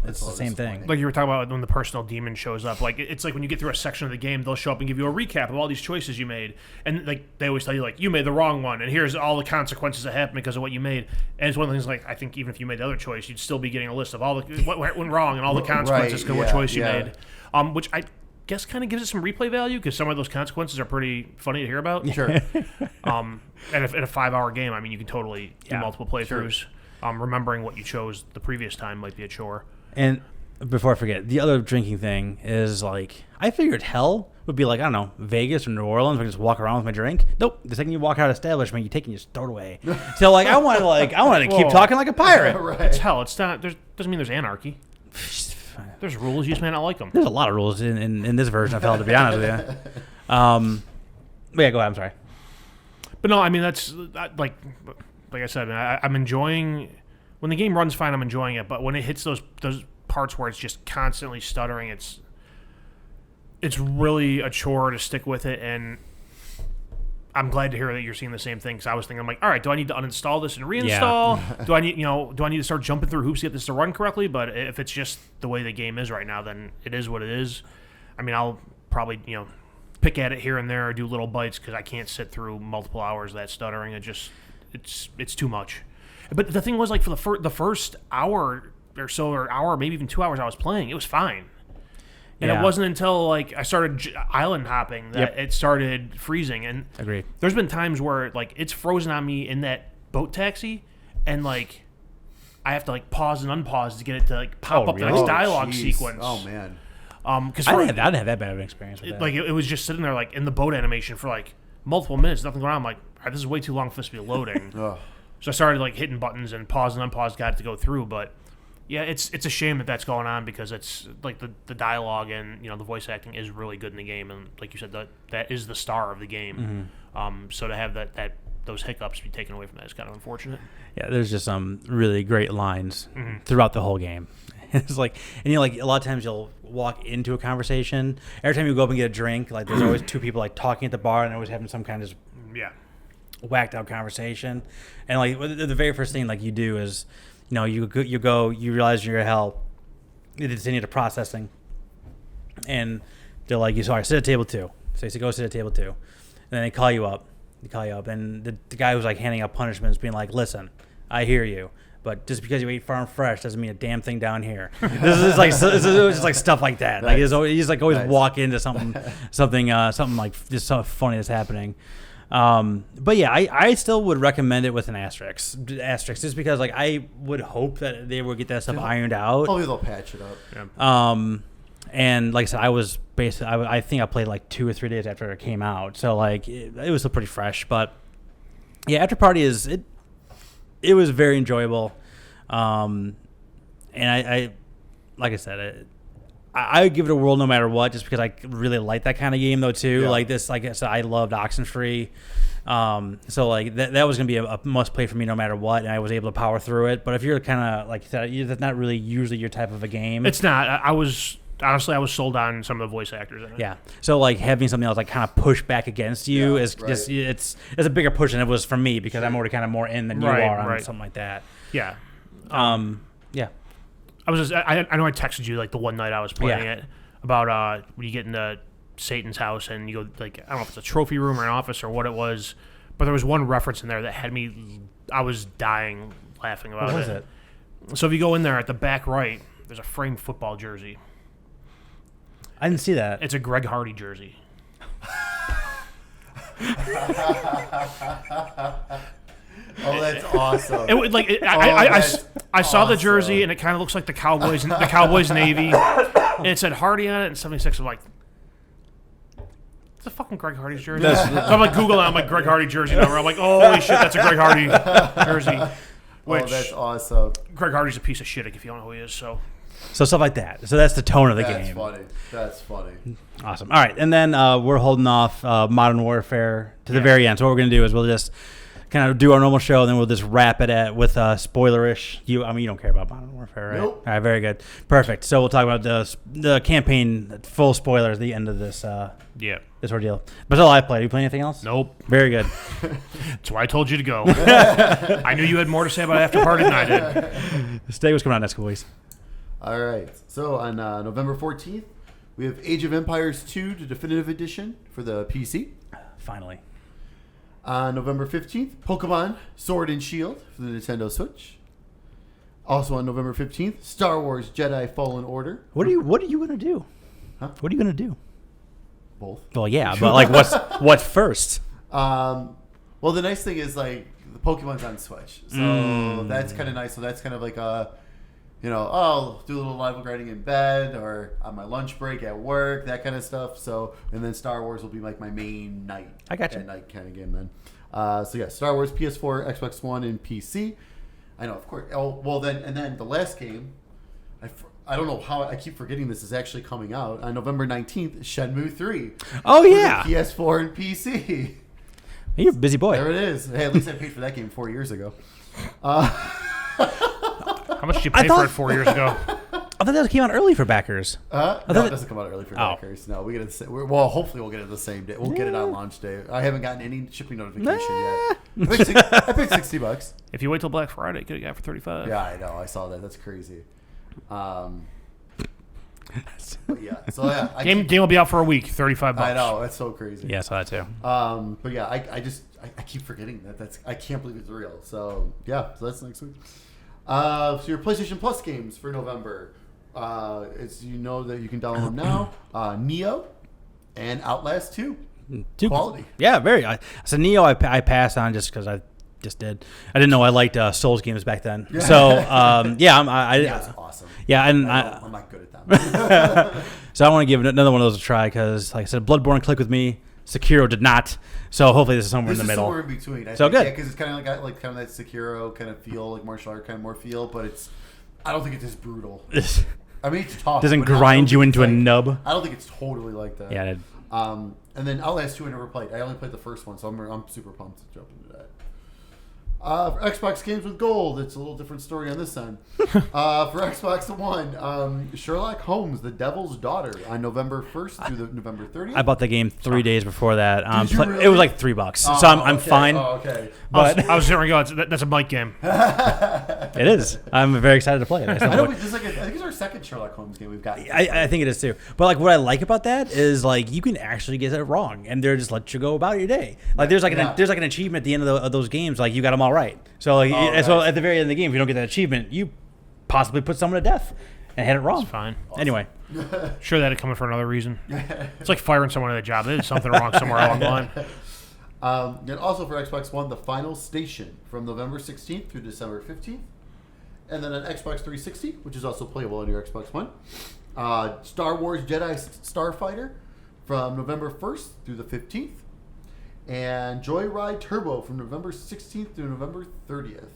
the same thing. Like you were talking about when the personal demon shows up. Like it's like when you get through a section of the game, they'll show up and give you a recap of all these choices you made, and like they always tell you like you made the wrong one, and here's all the consequences that happen because of what you made. And it's one of the things like I think even if you made the other choice, you'd still be getting a list of all the what went wrong and all the consequences because of what choice you made. Which I guess kind of gives it some replay value because some of those consequences are pretty funny to hear about. Sure. And if in a 5-hour game, I mean, you can totally do multiple playthroughs. Sure. Remembering what you chose the previous time might be a chore. And before I forget, the other drinking thing is like I figured hell would be like I don't know Vegas or New Orleans. I can just walk around with my drink. Nope. The second you walk out of establishment, you take and you just throw it away. So like I want to keep talking like a pirate. Right. It's hell. It's not. Doesn't mean there's anarchy. There's rules, you just may not like them. There's a lot of rules in this version of hell, to be honest with you. But yeah, go ahead. I'm sorry. But no, I mean that's like I said, I'm enjoying when the game runs fine. I'm enjoying it, but when it hits those parts where it's just constantly stuttering, it's really a chore to stick with it. And I'm glad to hear that you're seeing the same thing because I was thinking, I'm like, all right, do I need to uninstall this and reinstall? Yeah. Do I need to start jumping through hoops to get this to run correctly? But if it's just the way the game is right now, then it is what it is. I mean, I'll probably pick at it here and there or do little bites because I can't sit through multiple hours of that stuttering. It's too much. But the thing was, like for the first hour or so, or hour, maybe even 2 hours, I was playing, it was fine. And it wasn't until like I started island hopping that it started freezing. And agreed. There's been times where like it's frozen on me in that boat taxi, and like I have to like pause and unpause to get it to like pop up the next dialogue sequence. Oh man. Because I didn't have that bad of an experience with that. like it was just sitting there like in the boat animation for like multiple minutes, nothing going on. I'm like, all right, this is way too long for this to be loading. Ugh. So I started like hitting buttons and pause and unpause, got it to go through. But yeah, it's a shame that that's going on because it's like the dialogue and the voice acting is really good in the game, and like you said, that is the star of the game. So to have those hiccups be taken away from that is kind of unfortunate. Yeah, there's just some really great lines throughout the whole game. It's like, and like a lot of times you'll walk into a conversation. Every time you go up and get a drink, like there's always two people like talking at the bar and always having some kind of whacked out conversation. And like the very first thing like you do is, you realize you're hell. You continue to processing, and they're like, "You sorry, sit at table 2." So you say, "Go sit at table 2," and then they call you up. And the guy who's like handing out punishments, being like, "Listen, I hear you, but just because you eat farm fresh doesn't mean a damn thing down here." This is like just like stuff like that. Like you just like always walk into something like just so funny that's happening. But yeah, I still would recommend it with an asterisk just because like I would hope that they would get that stuff ironed out. Hopefully they'll patch it up. Yeah. And like I said, I think I played like 2 or 3 days after it came out, so like it was still pretty fresh. But yeah, Afterparty it was very enjoyable, and I like I said, I would give it a whirl no matter what, just because I really like that kind of game though too. Yeah. Like this, like I said, I loved Oxenfree, so like that was gonna be a must play for me no matter what, and I was able to power through it. But if you're kind of like you said, that's not really usually your type of a game. It's not. I was sold on some of the voice actors in it. Yeah. So like having something else like kind of push back against you is just it's a bigger push than it was for me because I'm already kind of more in than you are on something like that. Yeah. Yeah. I know I texted you like the one night I was playing it about when you get into Satan's house and you go like I don't know if it's a trophy room or an office or what it was, but there was one reference in there that had me. I was dying laughing about it. What was it? So if you go in there at the back right, there's a framed football jersey. I didn't see that. It's a Greg Hardy jersey. Oh, that's awesome. I saw the jersey and it kind of looks like the Cowboys Navy, and it said Hardy on it and 76. I'm like, it's a fucking Greg Hardy's jersey. So I'm like Googling, I'm like Greg Hardy jersey number. I'm like, holy shit, that's a Greg Hardy jersey. Which, that's awesome. Greg Hardy's a piece of shit if you don't know who he is. So stuff like that. So that's the tone of the game. That's funny. Awesome. All right, and then we're holding off Modern Warfare to the very end. So what we're gonna do is we'll just kind of do our normal show, and then we'll just wrap it with spoilerish. You don't care about Modern Warfare, right? Nope. All right, very good, perfect. So we'll talk about the campaign, full spoilers, at the end of this. This ordeal. But all I played. You play anything else? Nope. Very good. That's why I told you to go. I knew you had more to say about Afterparty than I did. Stadia was coming out next couple weeks. All right. So on November 14th, we have Age of Empires 2, the Definitive Edition for the PC. Finally. On November 15th, Pokemon Sword and Shield for the Nintendo Switch. Also on November 15th, Star Wars Jedi Fallen Order. What are you going to do? Huh? What are you going to do? Both. Well, yeah, but like what's first? Well, the nice thing is like the Pokemon's on Switch. So that's kind of nice. So that's kind of like I'll do a little level grinding in bed or on my lunch break at work, that kind of stuff. So, and then Star Wars will be like my main night. I got you. At night kind of game then. So yeah, Star Wars, PS4, Xbox One, and PC. I know, of course. Oh, well then the last game, I don't know how I keep forgetting this is actually coming out on November 19th. Shenmue 3. Oh yeah. PS4 and PC. You're a busy boy. There it is. Hey, at least I paid for that game 4 years ago. How much did you pay for it 4 years ago? I thought that came out early for backers. No, it doesn't come out early for backers. No, we get it. Well, hopefully we'll get it the same day. We'll get it on launch day. I haven't gotten any shipping notification yet. I paid $60. If you wait till Black Friday, you could have got it for $35. Yeah, I know. I saw that. That's crazy. Yeah. So yeah, game will be out for a week. $35. I know. That's so crazy. Yeah, I saw that too. But yeah, I keep forgetting that. I can't believe it's real. So yeah. So that's next week. So your PlayStation Plus games for November. It's you know that you can download them now. Neo and Outlast 2. Two quality. Yeah, very. So Neo, I passed on just because I just did. I didn't know I liked Souls games back then. So That's awesome. Yeah, and I'm not good at that. so I want to give another one of those a try because, like I said, Bloodborne clicked with me. Sekiro did not. So hopefully this is somewhere in the middle. Somewhere in between. I So think, good. because it's kind of like kind of that Sekiro kind of feel, like martial art kind of more feel, but I don't think it's as brutal. I mean, it's tough. Doesn't but I grind don't you think into a it's nub. I don't think it's totally like that. Yeah. And then Outlast 2 I never played. I only played the first one, so I'm super pumped to jump into that. For Xbox Games with Gold, it's a little different story on this end. For Xbox One, Sherlock Holmes, The Devil's Daughter, on November 1st through the November 30th. I bought the game 3 days before that. Did you really? It was like $3, so I'm okay. fine. Oh, okay. But I was going to go. That's a Mike game. it is. I'm very excited to play it. I know. I think it's our second Sherlock Holmes game we've got. I think it is too. But like what I like about that is like you can actually get it wrong, and they're just let you go about your day. Like there's like an achievement at the end of those games, like you got them all right. So like so at the very end of the game, if you don't get that achievement, you possibly put someone to death and had it wrong. It's fine. Awesome. Anyway, Sure that it coming for another reason. It's like firing someone at a job. There's something wrong somewhere along the line. And also for Xbox One, The Final Station from November 16th through December 15th. And then on Xbox 360, which is also playable on your Xbox One, Star Wars Jedi Starfighter from November 1st through the 15th. And Joyride Turbo from November 16th through November 30th.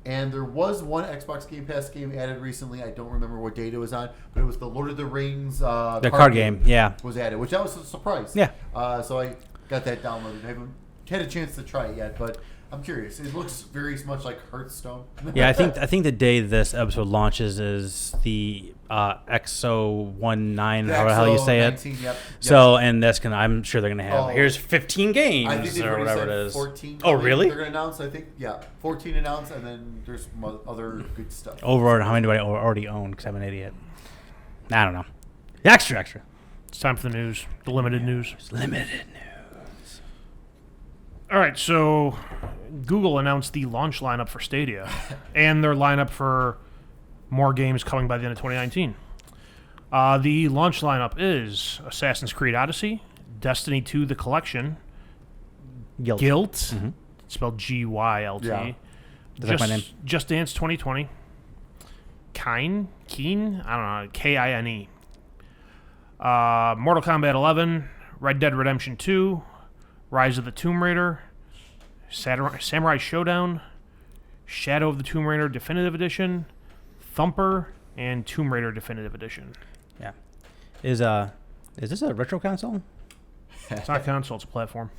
And there was one Xbox Game Pass game added recently. I don't remember what date it was on, but it was the Lord of the Rings the card game, yeah, was added, which that was a surprise. Yeah. So I got that downloaded. I haven't had a chance to try it yet, but I'm curious. It looks very much like Hearthstone. yeah. I think the day this episode launches is the XO19, however the hell you say it. 19, yep. So, and that's I'm sure they're gonna have. Oh. Here's 15 games I think they've or already whatever said it is. 14. Oh, really? They're going to announce, I think, 14 announced, and then there's some other good stuff. Over how many do I already own? Because I'm an idiot. I don't know. Extra. It's time for the news, the limited news. Limited news. All right, so Google announced the launch lineup for Stadia and their lineup for more games coming by the end of 2019. The launch lineup is Assassin's Creed Odyssey, Destiny 2 The Collection, Guilt, Mm-hmm. spelled Gylt, Yeah. That's like my name. Just Dance 2020, Kine, I don't know, Kine, Mortal Kombat 11, Red Dead Redemption 2, Rise of the Tomb Raider, Samurai Showdown, Shadow of the Tomb Raider Definitive Edition, Thumper, and Tomb Raider Definitive Edition. Yeah. Is this a retro console? It's not a console; it's a platform.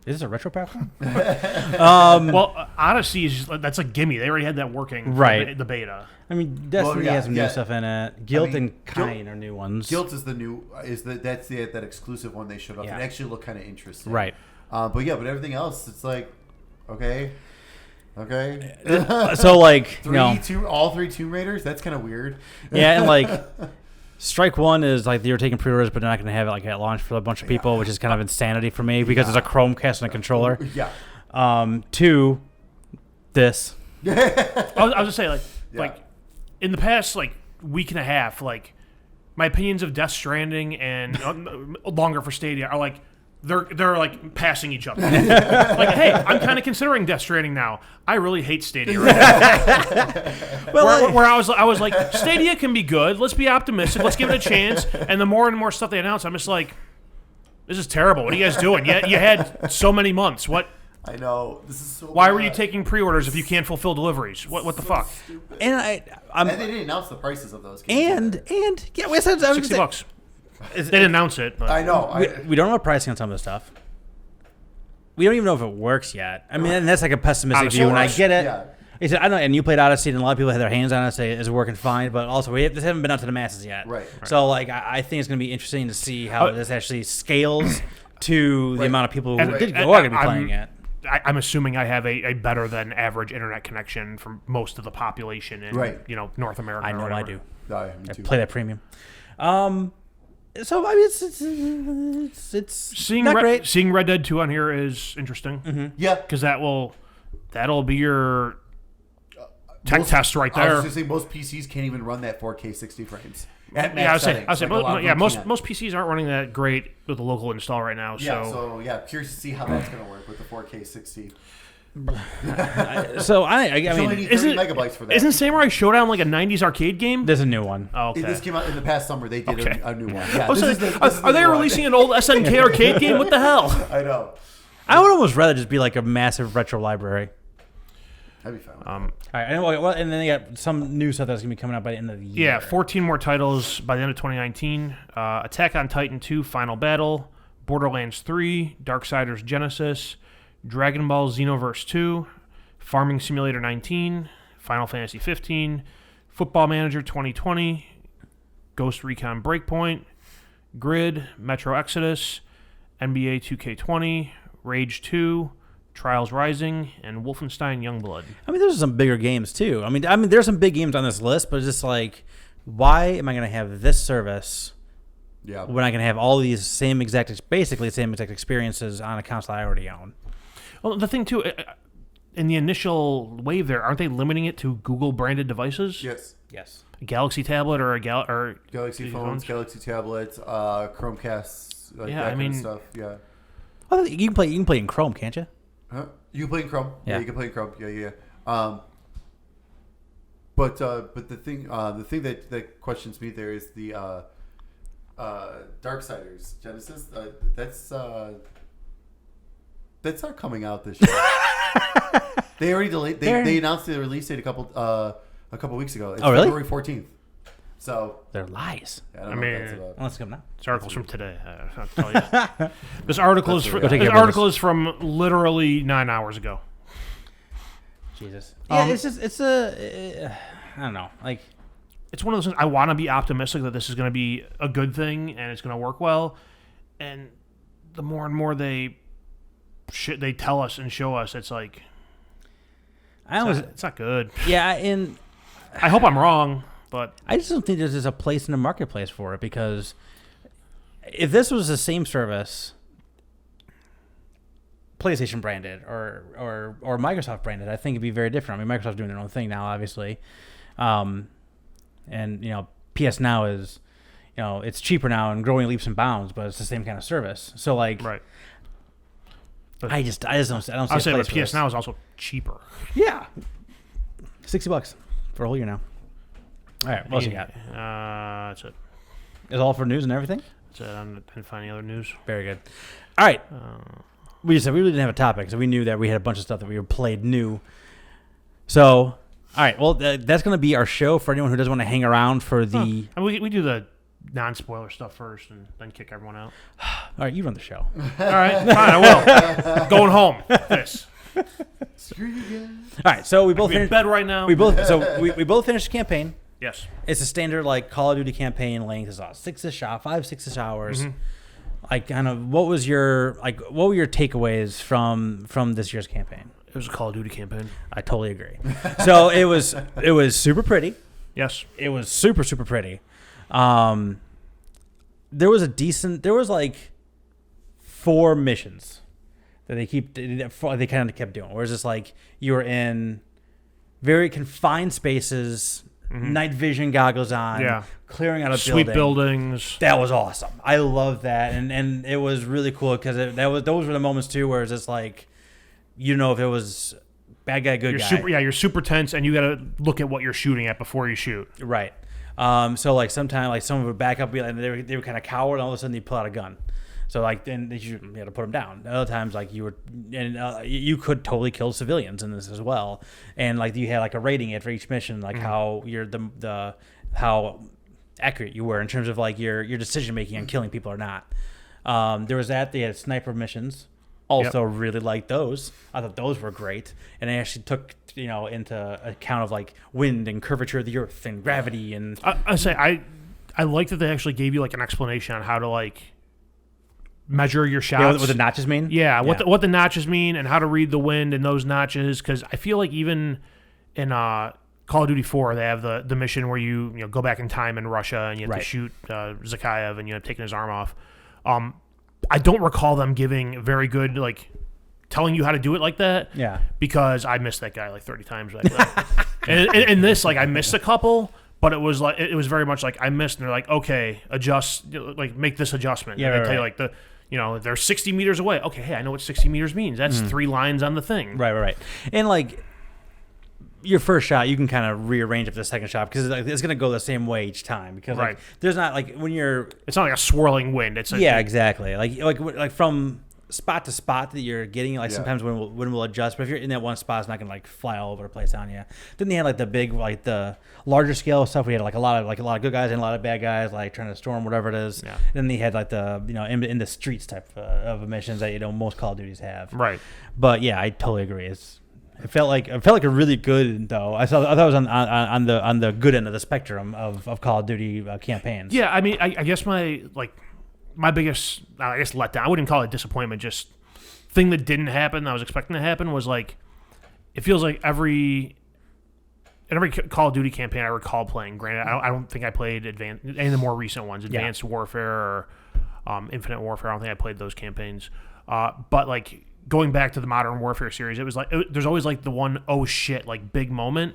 Is this a retro platform? Well, Odyssey is that's a gimme. They already had that working, for Right. The beta. I mean, Destiny has some new stuff in it. Guilt and Guilt- Kine are new ones. Guilt is that exclusive one they showed off. Yeah. It actually looked kind of interesting. Right. But everything else, it's like, okay. So like, all three Tomb Raiders. That's kind of weird. yeah, and like, Strike One is like you're taking pre-orders, but they're not going to have it like at launch for a bunch of people, which is kind of insanity for me because it's a Chromecast and a controller. Yeah. 2, this. I was just saying, like in the past week and a half, my opinions of Death Stranding and longer for Stadia are they're like passing each other. Hey, I'm kind of considering Death Stranding now. I really hate Stadia right now. where I was like, Stadia can be good. Let's be optimistic. Let's give it a chance. And the more and more stuff they announce, I'm just like, this is terrible. What are you guys doing? You had so many months. What? I know. This is so Why bad. were you taking pre-orders if you can't fulfill deliveries? What the fuck? Stupid. And And they didn't announce the prices of those games. and yeah, we said $60. They didn't announce it. But I know. we don't know pricing on some of the stuff. We don't even know if it works yet. I mean, and that's like a pessimistic Odyssey view, and I works. get it. Yeah. He said, I know, and you played Odyssey, and a lot of people had their hands on it, say it's working fine, but also this haven't been out to the masses yet. Right. So, I think it's going to be interesting to see how this actually scales to the amount of people who are going to be playing it. I'm assuming I have a better than average internet connection for most of the population in North America. I know or I whatever. do. Me I too. play that premium. So I mean, it's Seeing not great. seeing Red Dead 2 on here is interesting. Mm-hmm. Yeah. Because that'll be your tech test right I was there. just going to say most PCs can't even run that 4K 60 frames. I was saying, most PCs aren't running that great with the local install right now. Yeah, so curious to see how that's going to work with the 4K 60. So I You only mean, need 30 megabytes for that. Isn't Samurai Showdown like a 90s arcade game? there's a new one. Oh, okay. This came out in the past summer. They did Okay. a new one. Yeah, I was this like, is the- this is are the they new one. releasing an old SNK arcade game? What the hell? I know. I would almost rather just be like a massive retro library. That'd be fun. All right, and then they got some new stuff that's gonna be coming out by the end of the year. Yeah, 14 more titles by the end of 2019. Attack on Titan 2 Final Battle, Borderlands 3, Darksiders Genesis, Dragon Ball Xenoverse 2, Farming Simulator 19, Final Fantasy 15, Football Manager 2020, Ghost Recon Breakpoint, Grid, Metro Exodus, NBA 2K20, Rage 2, Trials Rising, and Wolfenstein Youngblood. I mean, there's some bigger games too. I mean, there's some big games on this list, but it's just like, why am I gonna have this service when I can have all these basically same exact experiences on a console I already own? Well, the thing too, in the initial wave there, aren't they limiting it to Google branded devices? Yes. A Galaxy tablet or Galaxy phones, Galaxy tablets, Chromecasts, like that kind of stuff. Yeah. Well, you can play in Chrome, can't you? Huh? You can play in Chrome. Yeah. Yeah, you can play in Chrome. Yeah. But the thing that questions me there is the Darksiders Genesis. That's not coming out this year. They already delayed. They announced the release date a couple weeks ago. It's really? February 14th. So they're lies. I don't know what that's about. Unless it's coming out. This article's from today. I'll tell you. This article is from literally 9 hours ago. Jesus. Yeah, it's I don't know. Like, it's one of those things. I want to be optimistic that this is going to be a good thing and it's going to work well. And the more and more they tell us and show us, it's like it's not good. Yeah, and I hope I'm wrong, but I just don't think there's a place in the marketplace for it, because if this was the same service, PlayStation branded or Microsoft branded, I think it'd be very different. I mean, Microsoft's doing their own thing now, obviously, and PS Now is, it's cheaper now and growing leaps and bounds, but it's the same kind of service. So like, right. But I just don't see. I'll say, but PS Now is also cheaper. Yeah, $60 for a whole year now. All right, what else you got? That's it. Is all for news and everything? That's it. I didn't find any other news. Very good. All right. We just said we really didn't have a topic, so we knew that we had a bunch of stuff that we played new. So, all right. Well, that's going to be our show for anyone who doesn't want to hang around for the. And we do the non-spoiler stuff first, and then kick everyone out. All right, you run the show. All right, fine, I will. Going home. This. Screw you guys. All right, so we both in bed right now. We both finished the campaign. Yes. It's a standard like Call of Duty campaign length. It's 5-6 hours. Mm-hmm. Like, kind of, what were your takeaways from this year's campaign? It was a Call of Duty campaign. I totally agree. So it was super pretty. Yes. It was super pretty. There was like 4 missions that they kind of kept doing. Where it's just like you were in very confined spaces, night vision goggles on, clearing out a sweet buildings. That was awesome. I love that, and it was really cool because those were the moments too where it's just like, if it was bad guy, good guy. You're super tense, and you got to look at what you're shooting at before you shoot. Right. So like sometimes like someone would back up, and they were kind of coward, and all of a sudden they pull out a gun. So like then you had to put them down. Other times like you could totally kill civilians in this as well, and like you had like a rating it for each mission, like how you're how accurate you were in terms of like your decision making on killing people or not. There was that. They had sniper missions. Also really liked those. I thought those were great, and they actually took into account of like wind and curvature of the earth and gravity and. I like that they actually gave you like an explanation on how to like measure your shots. Yeah, what the notches mean. Yeah, what the notches mean and how to read the wind and those notches. Because I feel like even in Call of Duty 4, they have the mission where you go back in time in Russia and you have to shoot Zakhaev and taking his arm off. I don't recall them giving very good like telling you how to do it like that. Yeah. Because I missed that guy like 30 times like that. and this like I missed a couple, but it was very much like I missed and they're like, okay, adjust, like make this adjustment. Yeah. And they tell you like they're 60 meters away. Okay, hey, I know what 60 meters means. That's 3 lines on the thing. Right. And like your first shot, you can kind of rearrange it for the second shot because it's going to go the same way each time. Because like, there's not like when you're. It's not like a swirling wind. Exactly. Like from spot to spot that you're getting. Like sometimes when we'll adjust, but if you're in that one spot, it's not going to like fly all over the place on you. Then they had like the big, like the larger scale stuff. We had like a lot of good guys and a lot of bad guys, like trying to storm whatever it is. Yeah. Then they had like the in the streets type of missions that most Call of Duties have. Right. But yeah, I totally agree. It felt like a really good though. I thought it was on the good end of the spectrum of Call of Duty campaigns. Yeah, I mean, I guess my biggest letdown. I wouldn't call it disappointment. Just thing that didn't happen that I was expecting to happen was like it feels like in every Call of Duty campaign I recall playing. Granted, I don't think I played any of the more recent ones, Advanced Warfare or Infinite Warfare. I don't think I played those campaigns. But like going back to the Modern Warfare series, it was like there's always like the one oh shit like big moment,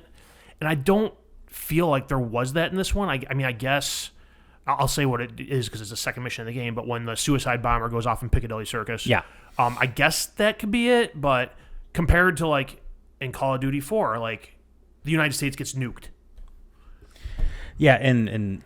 and I don't feel like there was that in this one. I mean, I guess I'll say what it is because it's the second mission of the game. But when the suicide bomber goes off in Piccadilly Circus, I guess that could be it. But compared to like in Call of Duty 4, like the United States gets nuked. Yeah, and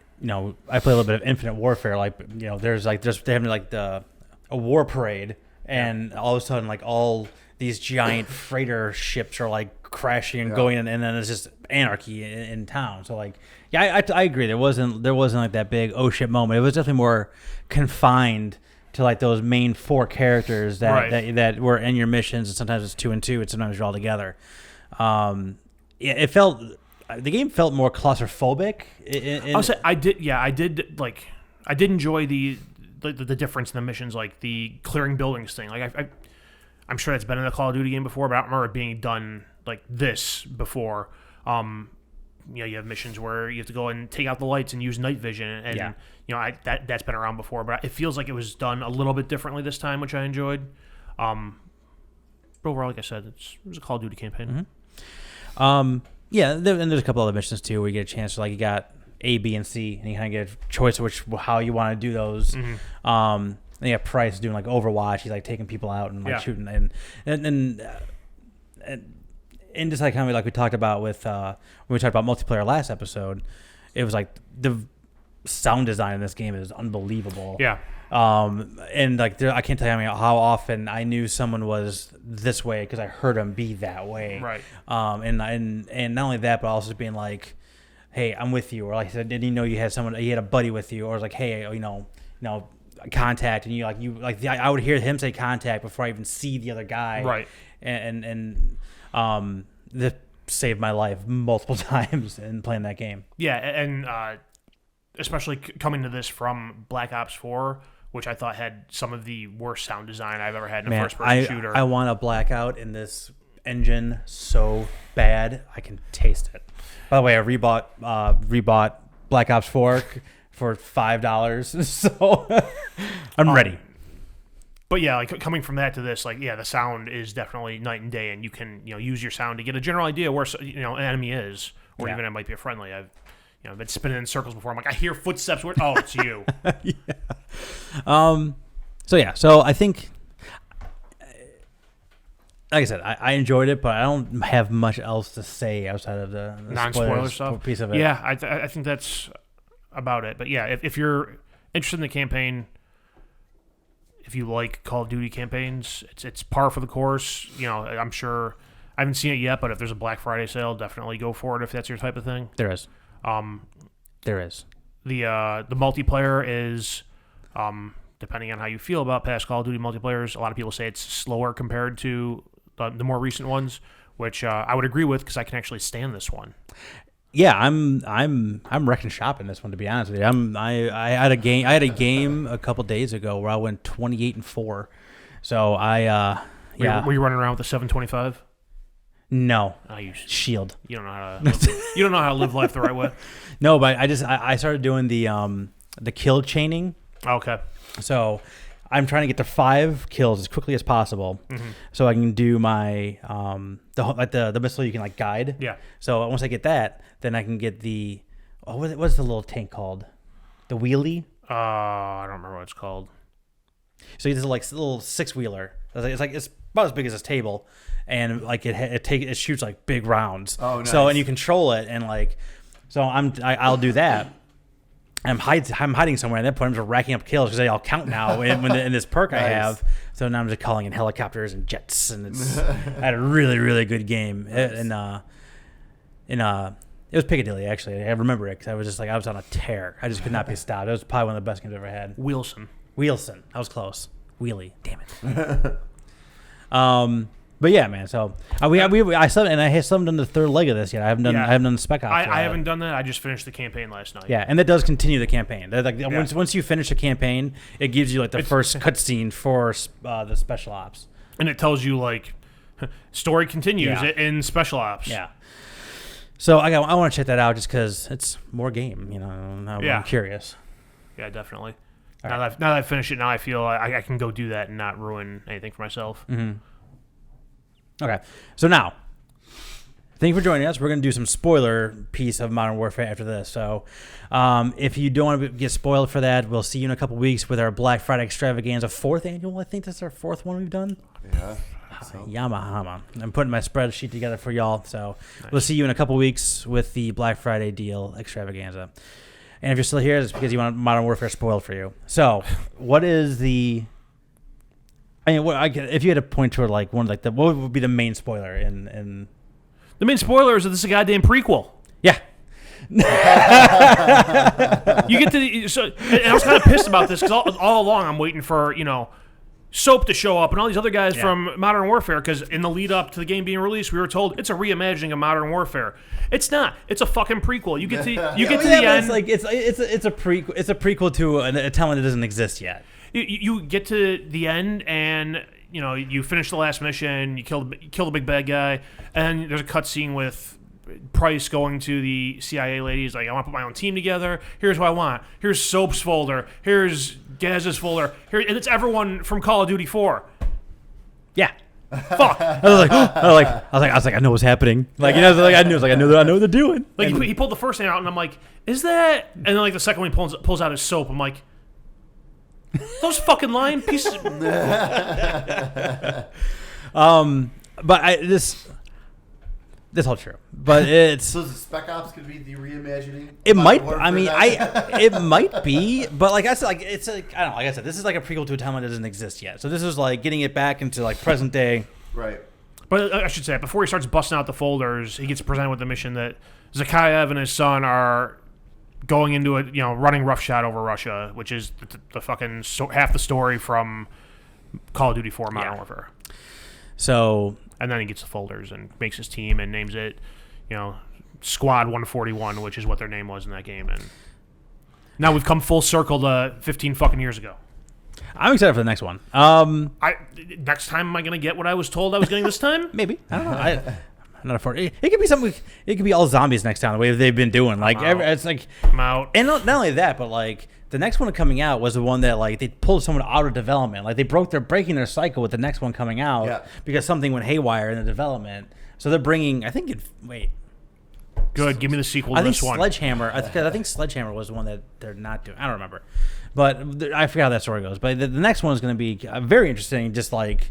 I play a little bit of Infinite Warfare. Like there's they have like a war parade. And all of a sudden, like all these giant freighter ships are like crashing and going, and then it's just anarchy in town. So like, I agree. There wasn't like that big oh shit moment. It was definitely more confined to like those main 4 characters that were in your missions. And sometimes it's 2 and 2, and sometimes you're all together. The game felt more claustrophobic. I'll say I did enjoy the difference in the missions, like the clearing buildings thing. Like I'm sure that's been in a Call of Duty game before, but I don't remember it being done like this before. You have missions where you have to go and take out the lights and use night vision, and that's been around before, but it feels like it was done a little bit differently this time, which I enjoyed. But overall, like I said, it was a Call of Duty campaign. Mm-hmm. And there's a couple other missions too where you get a chance to like you got A, B, and C, and you kind of get a choice of how you want to do those. Mm-hmm. And you have Price doing like Overwatch. He's like taking people out and like shooting, and just like kind of like we talked about with when we talked about multiplayer last episode, it was like the sound design in this game is unbelievable. Yeah. And like I can't tell you how often I knew someone was this way because I heard them be that way. Right. And not only that, but also being like, hey, I'm with you, or like I said, didn't you know you had a buddy with you, or like, hey, contact, and I would hear him say contact before I even see the other guy, right? And that saved my life multiple times in playing that game. Yeah, and especially coming to this from Black Ops 4, which I thought had some of the worst sound design I've ever had in a first-person shooter. I want a blackout in this engine so bad I can taste it. By the way, I rebought Black Ops 4 for $5, so I'm ready. But yeah, like coming from that to this, like the sound is definitely night and day, and you can use your sound to get a general idea where an enemy is, or even it might be a friendly. I've been spinning in circles before. I'm like, I hear footsteps. Oh, it's you. So I think, like I said, I enjoyed it, but I don't have much else to say outside of the non-spoiler stuff piece of it. Yeah, I think that's about it. But yeah, if you're interested in the campaign, if you like Call of Duty campaigns, it's par for the course. I'm sure I haven't seen it yet, but if there's a Black Friday sale, definitely go for it if that's your type of thing. There is. There is. The multiplayer is, depending on how you feel about past Call of Duty multiplayers, a lot of people say it's slower compared to the more recent ones, which I would agree with because I can actually stand this one. Yeah, I'm wrecking shop in this one, to be honest with you. I had a game a couple days ago where I went 28-4. So Were you running around with the 725? No. Shield. You don't know how to live life the right way. No, but I started doing the kill chaining. Okay. So I'm trying to get to 5 kills as quickly as possible, so I can do my the missile you can like guide. Yeah. So once I get that, then I can get the what's the little tank called? The wheelie? I don't remember what it's called. So it's like a little 6-wheeler. It's about as big as this table, and like it shoots like big rounds. Oh, nice. So and you control it, and like so I'll do that. I'm hiding somewhere, and at that point I'm just racking up kills because they all count now in this perk I have. So now I'm just calling in helicopters and jets, and I had a really, really good game. Nice. It was Piccadilly, actually. I remember it because I was on a tear. I just could not be stopped. It was probably one of the best games I've ever had. Wilson. I was close. Wheelie. Damn it. But yeah, man. So I still haven't done the third leg of this yet. I haven't done the spec ops. I haven't done that. I just finished the campaign last night. Yeah, and that does continue the campaign. Once you finish the campaign, it gives you like the first cutscene for the special ops, and it tells you like story continues in special ops. Yeah. So I want to check that out just because it's more game. I'm curious. Yeah, definitely. Now that I've finished it, now I feel I can go do that and not ruin anything for myself. Mm-hmm. Okay, so now, thank you for joining us. We're going to do some spoiler piece of Modern Warfare after this. So if you don't want to get spoiled for that, we'll see you in a couple weeks with our Black Friday extravaganza, 4th annual. I think this is our 4th one we've done. Yeah. So. Yamahama. I'm putting my spreadsheet together for y'all. So We'll see you in a couple weeks with the Black Friday deal extravaganza. And if you're still here, it's because you want Modern Warfare spoiled for you. So what is the... if you had to point toward like one like what would be the main spoiler in the main spoiler is that this is a goddamn prequel. Yeah. You get to and I was kind of pissed about this because all along I'm waiting for Soap to show up and all these other guys from Modern Warfare because in the lead up to the game being released we were told it's a reimagining of Modern Warfare. It's not. It's a fucking prequel. You get to the end. It's a prequel to a talent that doesn't exist yet. You get to the end and you finish the last mission, you kill the big bad guy, and there's a cutscene with Price going to the CIA ladies like, I want to put my own team together. Here's what I want. Here's Soap's folder. Here's Gaz's folder. Here, and it's everyone from Call of Duty 4. Yeah. Fuck. I was like, I know what's happening. I know what they're doing. Like he pulled the first thing out, and I'm like, is that? And then like the second one he pulls out his soap. I'm like, those fucking lying pieces. But this all true, but it's so the Spec Ops could be the reimagining. It might. I mean, it might be, but like I said, like it's like I don't know. Like I said, this is like a prequel to a timeline that doesn't exist yet. So this is like getting it back into like present day. Right. But I should say, before he starts busting out the folders, he gets presented with the mission that Zakayev and his son are going into it, running roughshod over Russia, which is the fucking half the story from Call of Duty 4 Modern Warfare. So. And then he gets the folders and makes his team and names it, Squad 141, which is what their name was in that game. And now we've come full circle to 15 fucking years ago. I'm excited for the next one. Next time, am I going to get what I was told I was getting this time? Maybe. I don't know. I'm not affording. It could be something. It could be all zombies next time. The way they've been doing, it's like I'm out. And not only that, but like the next one coming out was the one that like they pulled someone out of development. Like they're breaking their cycle with the next one coming out because something went haywire in the development. So they're bringing. I think Good. Give me the sequel to this one. Sledgehammer. I think Sledgehammer was the one that they're not doing. I don't remember, but I forgot how that story goes. But the next one is going to be very interesting. Just like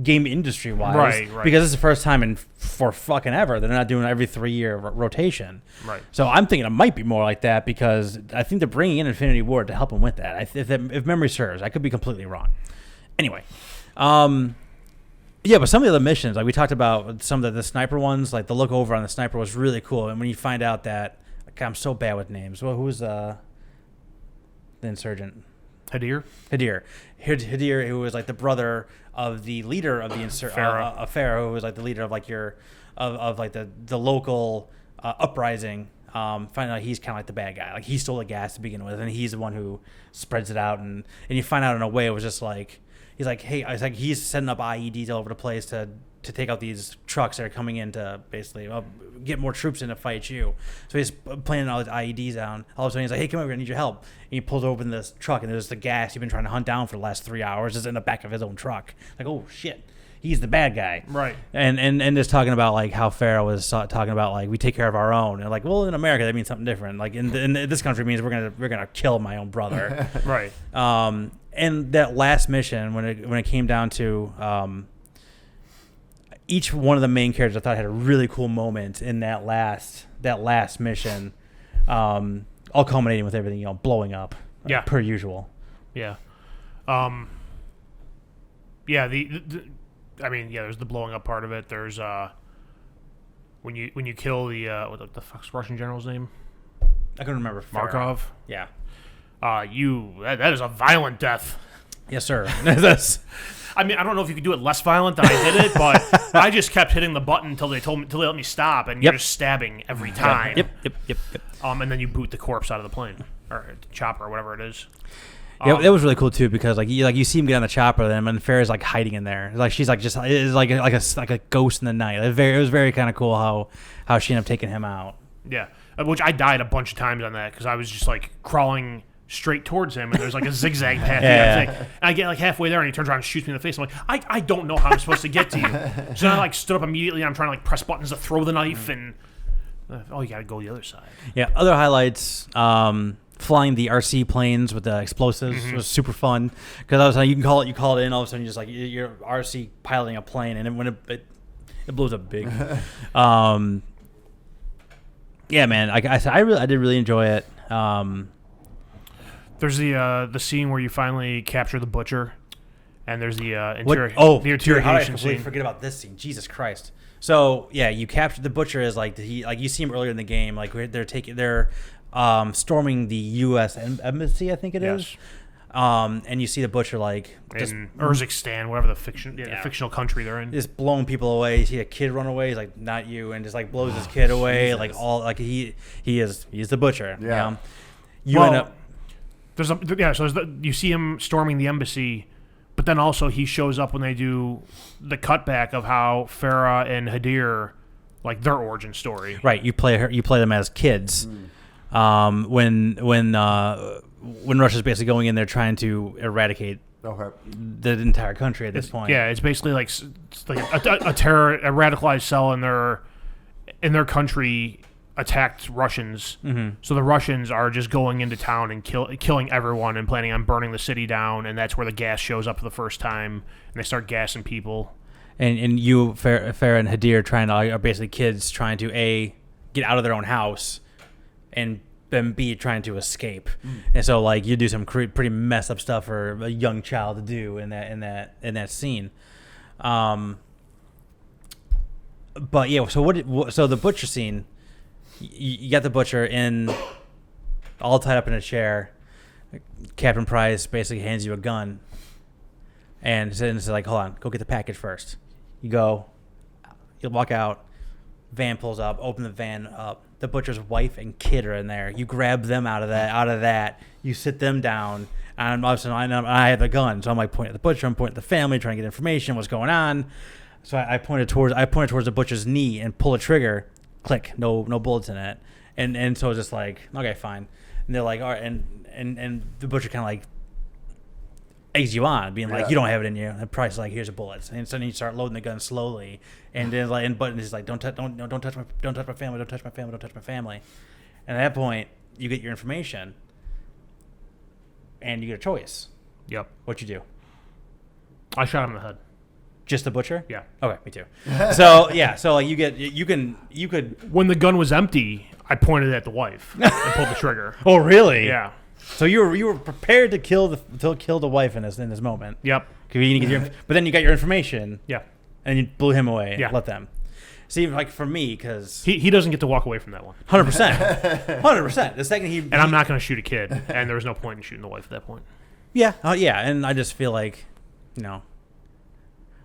game industry wise, right? Because it's the first time for fucking ever they're not doing every 3-year rotation, right? So I'm thinking it might be more like that because I think they're bringing in Infinity Ward to help them with that. If memory serves, I could be completely wrong. Anyway, but some of the other missions, like we talked about, some of the sniper ones, like the look over on the sniper was really cool. And when you find out that, I'm so bad with names. Well, who's the insurgent? Hadir, who was like the brother of the leader of the Farah, who was like the leader of like the local uprising. Find out he's kind of like the bad guy. Like he stole the gas to begin with, and he's the one who spreads it out. And you find out in a way it was just like he's like, hey, it's like he's setting up IEDs all over the place to take out these trucks that are coming in to basically get more troops in to fight you. So he's planning all his IEDs down. All of a sudden he's like, hey, come over, I need your help. And he pulls open this truck, and there's the gas you've been trying to hunt down for the last 3 hours is in the back of his own truck. Like, oh shit, he's the bad guy. Right. And just talking about like how Farah was talking about like we take care of our own, and like, well, in America that means something different. Like in this country it means we're gonna kill my own brother. Right. and that last mission when it came down to each one of the main characters, I thought had a really cool moment in that last mission, all culminating with everything blowing up, per usual. Yeah. Yeah. There's the blowing up part of it. There's when you kill the what the fuck's Russian general's name? I can remember. Markov. Yeah. That is a violent death. Yes, sir. I mean, I don't know if you could do it less violent than I did it, but I just kept hitting the button until they let me stop, and you're just stabbing every time. Yep. And then you boot the corpse out of the plane or chopper or whatever it is. Yeah, that was really cool too because you see him get on the chopper, then and Farrah's like hiding in there, like she's like just is like a ghost in the night. It was very kind of cool how she ended up taking him out. Yeah, which I died a bunch of times on that because I was just like crawling straight towards him, and there's like a zigzag path. And I get like halfway there, and he turns around and shoots me in the face. I'm like, I don't know how I'm supposed to get to you. So then I like stood up immediately, and I'm trying to like press buttons to throw the knife, and you got to go the other side. Yeah, other highlights. Flying the RC planes with the explosives was super fun because I was like, you call it in, all of a sudden you're just like you're RC piloting a plane, and when it blows up big. Yeah, man, I did really enjoy it. There's the scene where you finally capture the butcher, and there's the interrogation how did I completely forget about this scene? Jesus Christ! So yeah, you capture the butcher as you see him earlier in the game, like they're storming the U.S. embassy, I think it is. And you see the butcher just in Urzikstan, whatever the fictional country they're in, just blowing people away. You see a kid run away. He's like, "Not you," and just like blows his kid away. He's the butcher. Yeah. End up. You see him storming the embassy, but then also he shows up when they do the cutback of how Farrah and Hadir, like their origin story. Right. You play them as kids. When Russia's basically going in there trying to eradicate the entire country at this point. Yeah, it's basically like a radicalized cell in their country attacked Russians. Mm-hmm. So the Russians are just going into town and killing everyone and planning on burning the city down, and that's where the gas shows up for the first time, and they start gassing people. And you, Farrah and Hadir, are basically kids trying to get out of their own house, and then B, trying to escape. And so you do some pretty messed up stuff for a young child to do in that scene. But yeah, so the butcher scene, you got the butcher all tied up in a chair. Captain Price basically hands you a gun and says like, "Hold on, go get the package first." You go, you walk out, van pulls up, open the van up. The butcher's wife and kid are in there. You grab them out of that. You sit them down, and all of a sudden I have a gun. So I'm like pointing at the butcher. I'm pointing at the family, trying to get information. What's going on? So I pointed towards the butcher's knee and pull a trigger. Click. No bullets in it. And so it's just like, okay, fine. And they're like, all right. And the butcher kind of like eggs you on, being like, you don't have it in you. And Price is like, here's the bullets. And so then you start loading the gun slowly. And then Button is like, don't touch my family, don't touch my family, don't touch my family. And at that point, you get your information, and you get a choice. Yep. What you do? I shot him in the head. Just the butcher? Yeah. Okay, me too. So yeah, so you could. When the gun was empty, I pointed at the wife and pulled the trigger. Oh really? Yeah. So you were prepared to kill the wife in this moment. Yep. But then you got your information. Yeah. And you blew him away. Yeah. Let them. See, like for me, because he doesn't get to walk away from that one. 100%. The second I'm not going to shoot a kid, and there was no point in shooting the wife at that point. Yeah. Yeah. And I just feel like,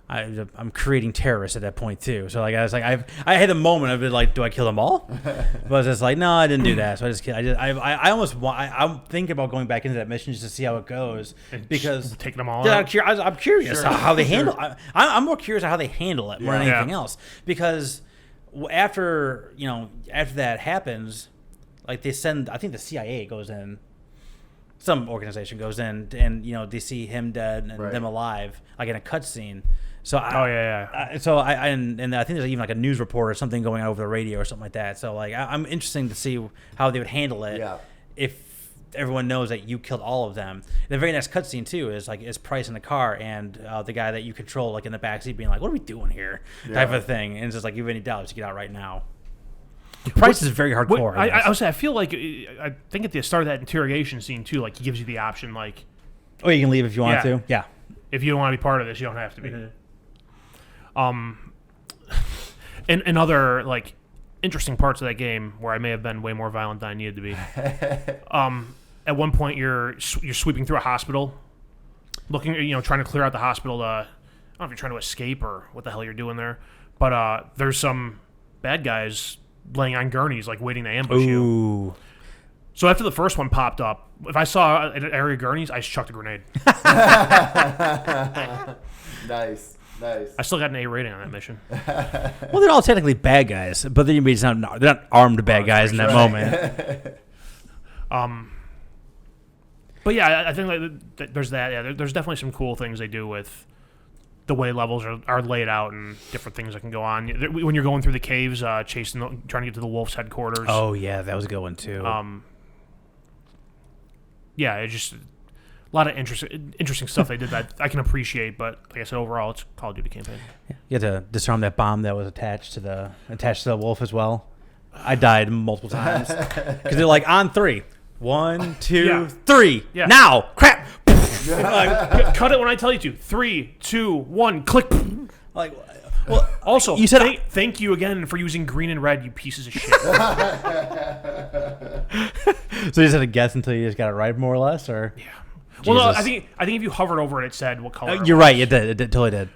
I'm creating terrorists at that point too. So I was like, I had a moment of it like, do I kill them all? But I was just like, no, I didn't do that. So I'm thinking about going back into that mission just to see how it goes, because taking them all out. I'm curious how they handle. I'm more curious how they handle it more than anything else, because after that happens, like I think the CIA goes in. Some organization goes in, and they see him dead and them alive, like in a cutscene. So I think there's even like a news report or something going on over the radio or something like that. So like I'm interested to see how they would handle it if everyone knows that you killed all of them. The very next cutscene too is Price in the car and the guy that you control like in the backseat being like, "What are we doing here?" type of thing, and it's just like, "You have any doubts? You get out right now." Price is very hardcore. I would say I feel like I think at the start of that interrogation scene too, like he gives you the option, like, "Oh, you can leave if you want to." Yeah. If you don't want to be part of this, you don't have to be. And other like interesting parts of that game where I may have been way more violent than I needed to be. At one point, you're sweeping through a hospital, looking, trying to clear out the hospital. I don't know if you're trying to escape or what the hell you're doing there, but there's some bad guys laying on gurneys, like waiting to ambush you. So after the first one popped up, if I saw an area of gurneys, I just chucked a grenade. Nice. I still got an A rating on that mission. Well, they're all technically bad guys, but they're not armed bad guys in that moment. But yeah, I think that there's that. Yeah, there's definitely some cool things they do with the way levels are laid out and different things that can go on. When you're going through the caves, trying to get to the wolf's headquarters. Oh yeah, that was a good one too. Yeah, it's just a lot of interesting stuff they did that I can appreciate. But like I said, overall, it's Call of Duty campaign. You had to disarm that bomb that was attached to the wolf as well. I died multiple times because they're like on 3. 1, 2, 3. Yeah. Now, crap. Cut it when I tell you to. 3, 2, 1. Click. Like, well, also, you said thank you again for using green and red, you pieces of shit. So you just had to guess until you just got it right, more or less, or yeah. Well, no, I think if you hovered over it, it said what color. You're right. It totally did.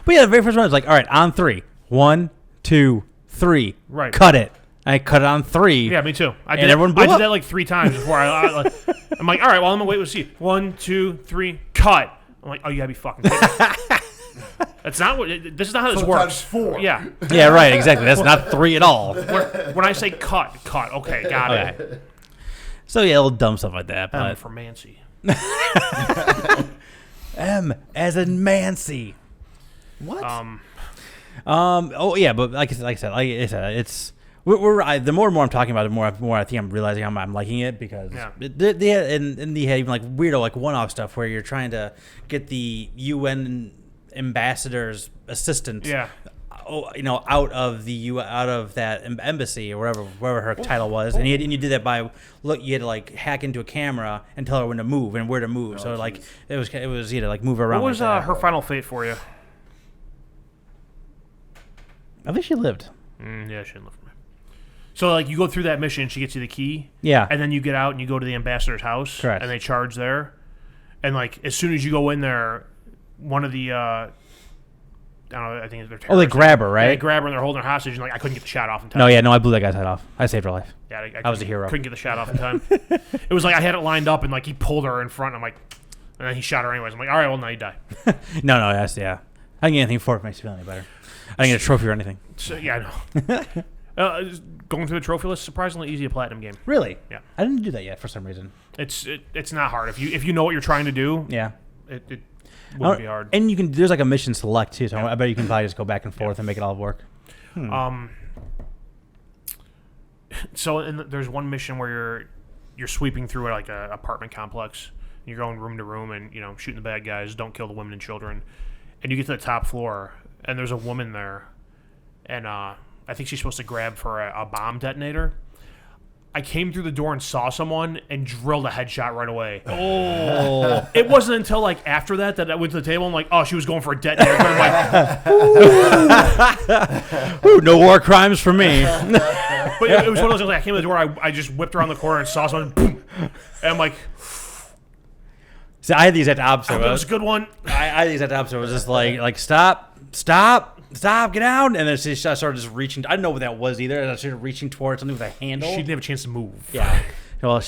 But yeah, the very first one was like, all right, on 3. 1, 2, 3. Right. Cut it. I cut it on 3. Yeah, me too. I did that like 3 times before I'm like, all right, well, I'm gonna wait to see. 1, 2, 3, cut. I'm like, oh, you gotta be fucking kidding me. That's not what. This is not how this works. 4. Yeah. Yeah, right. Exactly. That's not 3 at all. When I say cut. Okay, got it. So yeah, little dumb stuff like that. But for Mancy. M as in Mancy. What? Oh yeah, but like I said, it's. The more and more I'm talking about it, the more I think I'm realizing I'm liking it because they had even like weirdo like one-off stuff where you're trying to get the UN ambassador's assistant, out of that embassy or wherever her title was, and you did that by you had to like hack into a camera and tell her when to move and where to move. So like it was you had to like move her around. What was her final fate for you? I think she lived. Yeah, she didn't live for me. So, like, you go through that mission, she gets you the key. Yeah. And then you get out and you go to the ambassador's house. Correct. And they charge there. And, like, as soon as you go in there, one of the, I don't know, I think they're terrorists. Oh, they grab her, right? Yeah, they grab her and they're holding her hostage. And, like, I couldn't get the shot off in time. No, I blew that guy's head off. I saved her life. Yeah, I was a hero. Couldn't get the shot off in time. It was like I had it lined up and, like, he pulled her in front. And I'm like, and then he shot her anyways. I'm like, all right, well, now you die. No, that's, yeah. I can get anything for it if it makes you feel any better. I didn't get a trophy or anything. So, yeah, I know. Going through the trophy list, surprisingly easy a platinum game. Really? Yeah. I didn't do that yet for some reason. It's not hard if you know what you're trying to do. Yeah. It wouldn't be hard. And there's like a mission select too, so I bet you can probably just go back and forth and make it all work. So there's one mission where you're sweeping through like a apartment complex. You're going room to room and shooting the bad guys. Don't kill the women and children. And you get to the top floor and there's a woman there, and I think she's supposed to grab for a bomb detonator. I came through the door and saw someone and drilled a headshot right away. Oh! It wasn't until like after that I went to the table and like, oh, she was going for a detonator. I'm like, ooh, no war crimes for me. But it was one of those things. Like, I came to the door, I just whipped around the corner and saw someone, boom, and I'm like. See, I had these at the opposite. That was a good one. I had these at the opposite. It was just like stop, get out. And then she started just reaching. I didn't know what that was either. I started reaching towards something with a handle. She didn't have a chance to move. Yeah. Well,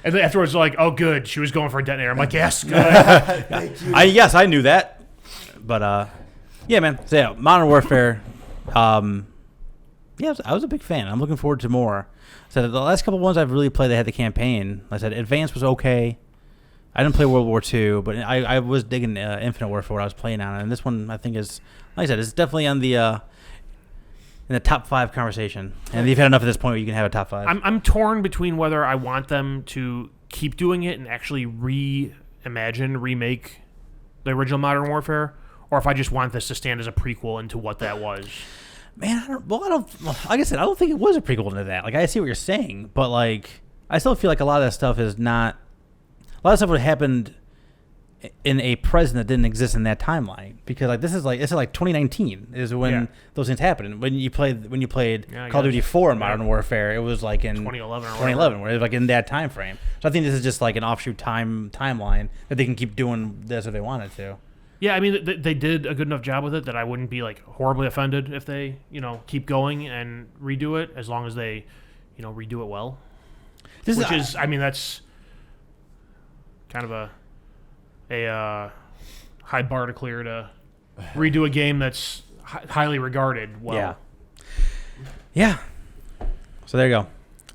and then afterwards, like, oh, good. She was going for a detonator. I'm like, yes, good. Thank you. I knew that. But, yeah, man. So, yeah, Modern Warfare. I was a big fan. I'm looking forward to more. So the last couple ones I've really played, they had the campaign. Like I said, Advance was okay. I didn't play World War II, but I was digging Infinite Warfare what I was playing on, and this one I think is, like I said, it's definitely on the in the top 5 conversation. And you've had enough at this point where you can have a top 5. I'm torn between whether I want them to keep doing it and actually remake the original Modern Warfare, or if I just want this to stand as a prequel into what that was. Man, like I said, I don't think it was a prequel to that. Like, I see what you're saying, but like, I still feel like a lot of that stuff is not. A lot of stuff would have happened in a present that didn't exist in that timeline, because like this is like 2019 is when those things happened. When you played Call of Duty 4 in Modern Warfare, it was like in 2011, where it was like in that time frame. So I think this is just like an offshoot timeline that they can keep doing this if they wanted to. Yeah, I mean, they did a good enough job with it that I wouldn't be like horribly offended if they, keep going and redo it, as long as they, redo it well. That's kind of a high bar to clear to redo a game that's highly regarded well. Yeah. So there you go.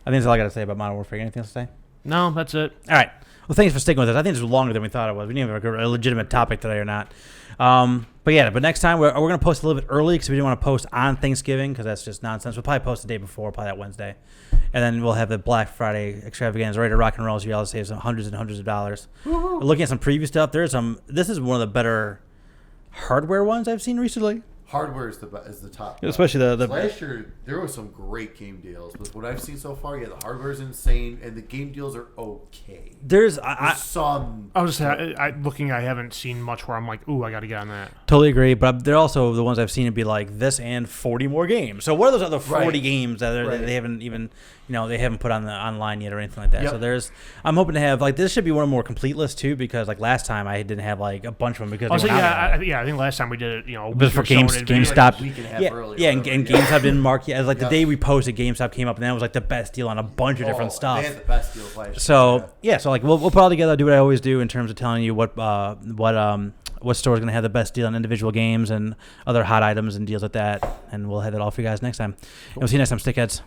I think that's all I got to say about Modern Warfare. Anything else to say? No, that's it. All right. Well, thanks for sticking with us. I think this was longer than we thought it was. We didn't have a legitimate topic today or not. But next time we're going to post a little bit early because we didn't want to post on Thanksgiving because that's just nonsense. We'll probably post the day before, probably that Wednesday. And then we'll have the Black Friday extravaganza ready to rock and roll, so you'll all save some hundreds and hundreds of dollars. We're looking at some preview stuff. This is one of the better hardware ones I've seen recently. Hardware is the top. Especially the last year, there were some great game deals. With what I've seen so far, the hardware is insane, and the game deals are okay. There's some. I was just looking. I haven't seen much where I'm like, ooh, I got to get on that. Totally agree, but they're also the ones I've seen to be like this and 40 more games. So what are those other 40 games that they haven't even they haven't put on the online yet or anything like that? Yep. So I'm hoping to have this should be one of more complete lists too, because like last time I didn't have like a bunch of them because I think last time we did it, but for GameStop. And GameStop didn't mark yet. As the day we posted, GameStop came up, and that was like the best deal on a bunch of different stuff. They had the best deals last year. So we'll put all together, do what I always do in terms of telling you what store is going to have the best deal on individual games and other hot items and deals like that, and we'll have it all for you guys next time. And we'll see you next time, Stickheads.